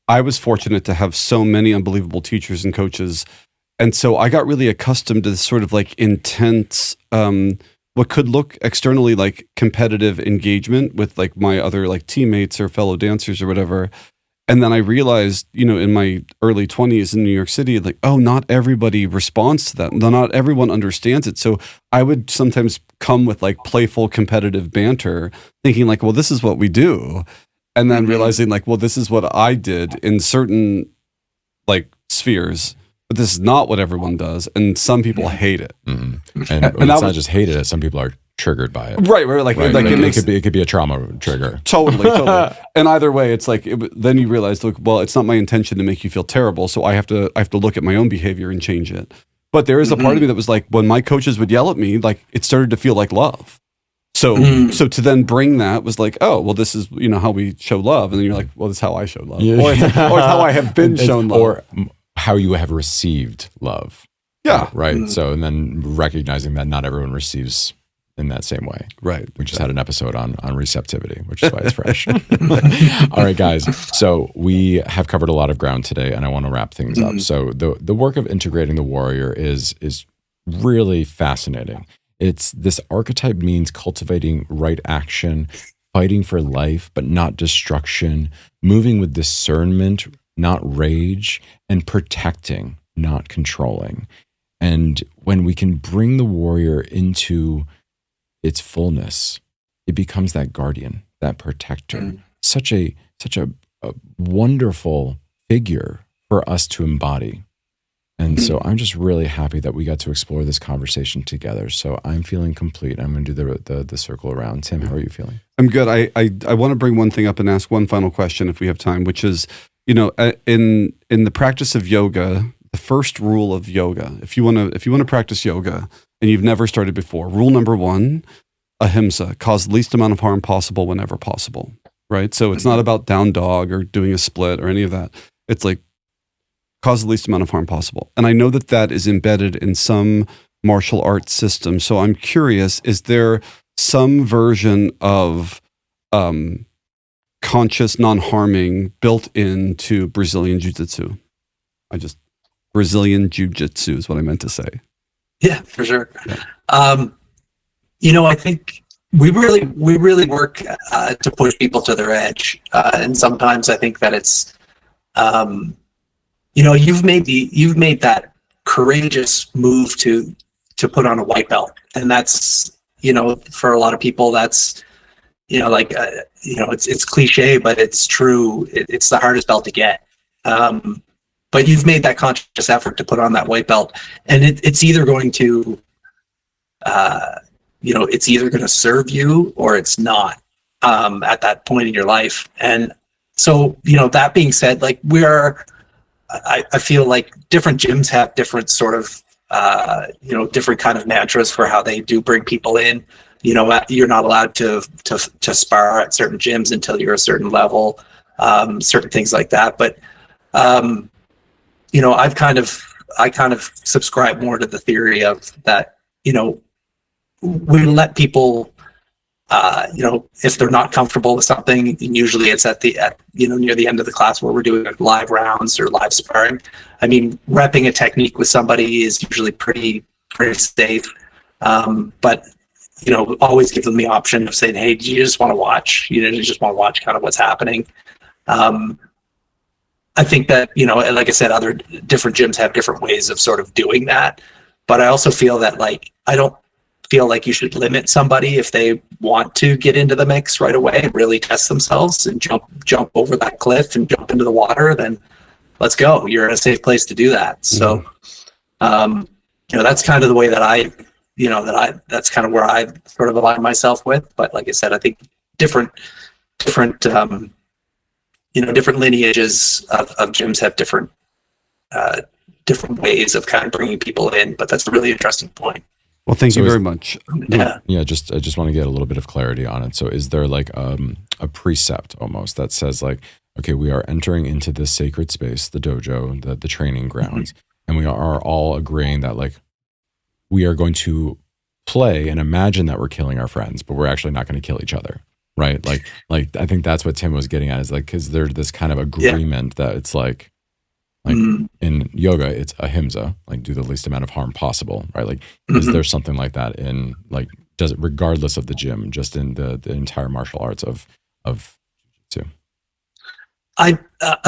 I was fortunate to have so many unbelievable teachers and coaches. And so I got really accustomed to this sort of like intense, what could look externally like competitive engagement with like my other like teammates or fellow dancers or whatever. And then I realized, you know, in my early 20s in New York City, like, oh, not everybody responds to that. Not everyone understands it. So I would sometimes come with like playful competitive banter, thinking like, well, this is what we do. And then realizing like, well, this is what I did in certain like spheres, but this is not what everyone does. And some people hate it. And it's not just hated it. Some people are triggered by it. Right. Like it could be a trauma trigger. Totally. And either way, it's like then you realize, look, well, it's not my intention to make you feel terrible, so I have to look at my own behavior and change it. But there is a part of me that was like, when my coaches would yell at me, like it started to feel like love. So to then bring that was like, oh, well, this is, you know, how we show love, and then you're like, well, this is how I show love, or it's how I have been shown love, or how you have received love. Yeah. Right. So and then recognizing that not everyone receives in that same way. Right. We just had an episode on receptivity, which is why it's fresh. All right, guys. So we have covered a lot of ground today, and I want to wrap things up. So the work of integrating the warrior is really fascinating. It's this archetype means cultivating right action, fighting for life, but not destruction, moving with discernment, not rage, and protecting, not controlling. And when we can bring the warrior into its fullness, it becomes that guardian, that protector, such a wonderful figure for us to embody. And so I'm just really happy that we got to explore this conversation together. So I'm feeling complete. I'm going to do the circle around. Tim, how are you feeling? I'm good. I want to bring one thing up and ask one final question if we have time, which is, you know, in the practice of yoga, the first rule of yoga, if you want to practice yoga and you've never started before, rule number 1, ahimsa, cause the least amount of harm possible whenever possible, right? So it's not about down dog or doing a split or any of that. It's like cause the least amount of harm possible. And I know that is embedded in some martial arts system. So I'm curious, is there some version of conscious non-harming built into Brazilian Jiu-Jitsu? Brazilian Jiu-Jitsu is what I meant to say. Yeah, for sure. Yeah. You know, I think we really work to push people to their edge, and sometimes I think that it's, you know, you've made that courageous move to put on a white belt, and that's, you know, for a lot of people, that's, you know, like you know, it's cliche, but it's true. It's the hardest belt to get. But you've made that conscious effort to put on that white belt, and it's either going to, you know, it's either going to serve you or it's not at that point in your life. And so, you know, that being said, like I feel like different gyms have different sort of, you know, different kind of mantras for how they do bring people in. You know, you're not allowed to spar at certain gyms until you're a certain level, certain things like that. But you know, I kind of subscribe more to the theory of that, you know, we let people, you know, if they're not comfortable with something, and usually it's you know, near the end of the class where we're doing live rounds or live sparring. I mean, repping a technique with somebody is usually pretty safe. But, you know, always give them the option of saying, hey, do you just want to watch? You know, you just want to watch kind of what's happening. I think that, like I said, other different gyms have different ways of sort of doing that. But I also feel that, like, I don't feel like you should limit somebody if they want to get into the mix right away and really test themselves and jump over that cliff and jump into the water, then let's go. You're in a safe place to do that. So, that's kind of the way that that's kind of where I sort of align myself with. But like I said, I think different lineages of gyms have different ways of kind of bringing people in. But that's a really interesting point. Well, thank you very much. Yeah. I just want to get a little bit of clarity on it. So is there like a precept almost that says like, okay, we are entering into this sacred space, the dojo, the training grounds, and we are all agreeing that like we are going to play and imagine that we're killing our friends, but we're actually not going to kill each other, right? Like I think that's what Tim was getting at, is like, because there's this kind of agreement that it's like in yoga, it's ahimsa, like do the least amount of harm possible, right? Like, is there something like that in, like, does it, regardless of the gym, just in the entire martial arts of jiu-jitsu? I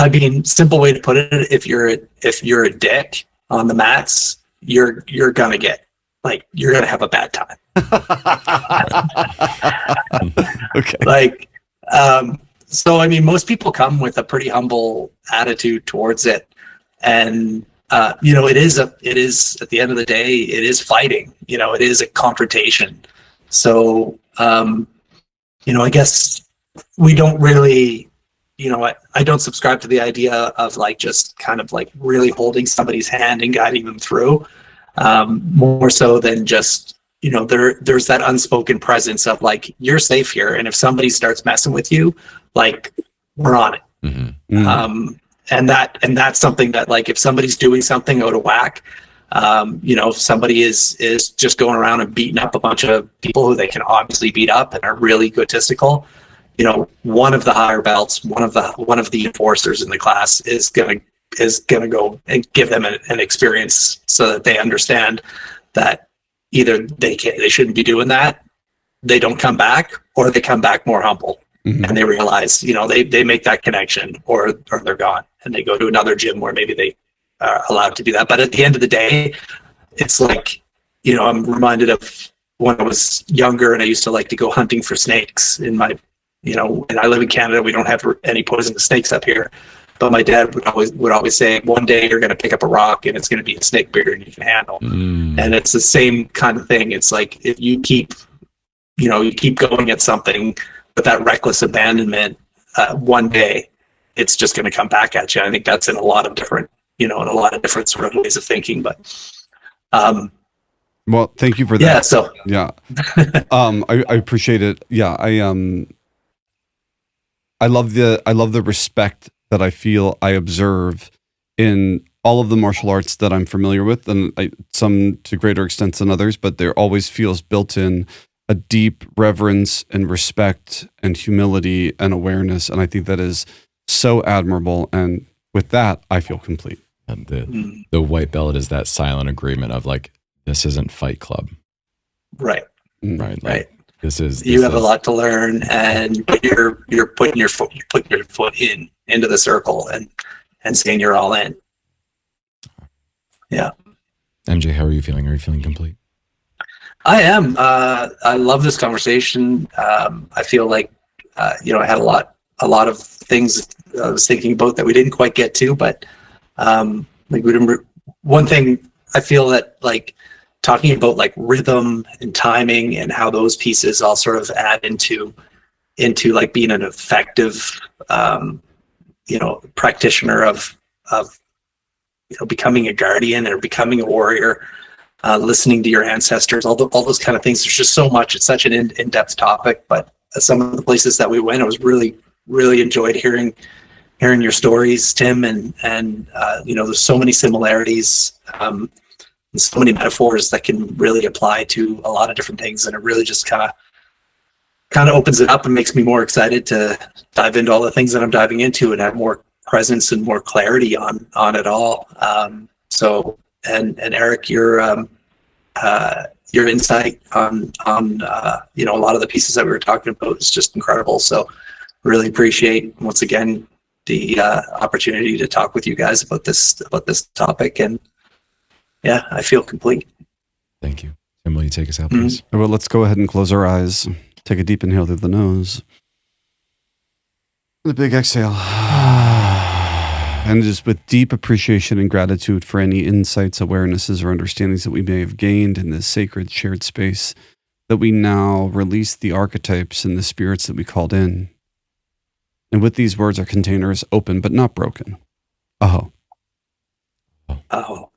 mean, simple way to put it, if you're a dick on the mats, you're gonna have a bad time. Okay. Like, so I mean, most people come with a pretty humble attitude towards it, and it is at the end of the day, it is fighting. It is a confrontation. So I guess we don't really, I don't subscribe to the idea of like just kind of like really holding somebody's hand and guiding them through. More so than just, there's that unspoken presence of like, you're safe here, and if somebody starts messing with you, like, we're on it. And that's something that, like, if somebody's doing something out of whack, if somebody is just going around and beating up a bunch of people who they can obviously beat up and are really egotistical, one of the higher belts, one of the enforcers in the class is gonna go and give them an experience so that they understand that either they shouldn't be doing that, they don't come back, or they come back more humble. And they realize, they make that connection, or they're gone and they go to another gym where maybe they are allowed to do that. But at the end of the day, it's like, I'm reminded of when I was younger and I used to like to go hunting for snakes in my, and I live in Canada, we don't have any poisonous snakes up here. But my dad would always say, one day you're going to pick up a rock and it's going to be a snake bigger than you can handle. And it's the same kind of thing. It's like, if you keep going at something with that reckless abandonment, one day it's just going to come back at you. I think that's in a lot of different, sort of ways of thinking. But well, thank you for that. Yeah. So yeah, I appreciate it. Yeah, I love the respect that I feel I observe in all of the martial arts that I'm familiar with, and some to greater extents than others, but there always feels built in a deep reverence and respect and humility and awareness. And I think that is so admirable. And with that, I feel complete. And the white belt is that silent agreement of like, this isn't Fight Club. Right. Right. Like, right. You have a lot to learn, and you're putting your foot into the circle and saying you're all in. Yeah. MJ, how are you feeling? Are you feeling complete? I am. I love this conversation. I feel like, I had a lot of things I was thinking about that we didn't quite get to, but one thing I feel that, like, talking about like rhythm and timing and how those pieces all sort of add into like being an effective, practitioner of becoming a guardian or becoming a warrior. Listening to your ancestors, all those kind of things. There's just so much. It's such an in-depth topic, but some of the places that we went, I was really, really enjoyed hearing your stories, Tim, and there's so many similarities, and so many metaphors that can really apply to a lot of different things, and it really just kind of opens it up and makes me more excited to dive into all the things that I'm diving into and have more presence and more clarity on it all. And Eric, your insight on a lot of the pieces that we were talking about is just incredible. So really appreciate, once again, the opportunity to talk with you guys about this topic. And yeah, I feel complete. Thank you. Tim, will you take us out, please? Well, let's go ahead and close our eyes. Take a deep inhale through the nose. And a big exhale. And just with deep appreciation and gratitude for any insights, awarenesses, or understandings that we may have gained in this sacred shared space, that we now release the archetypes and the spirits that we called in. And with these words, our container is open but not broken. Aho. Oh.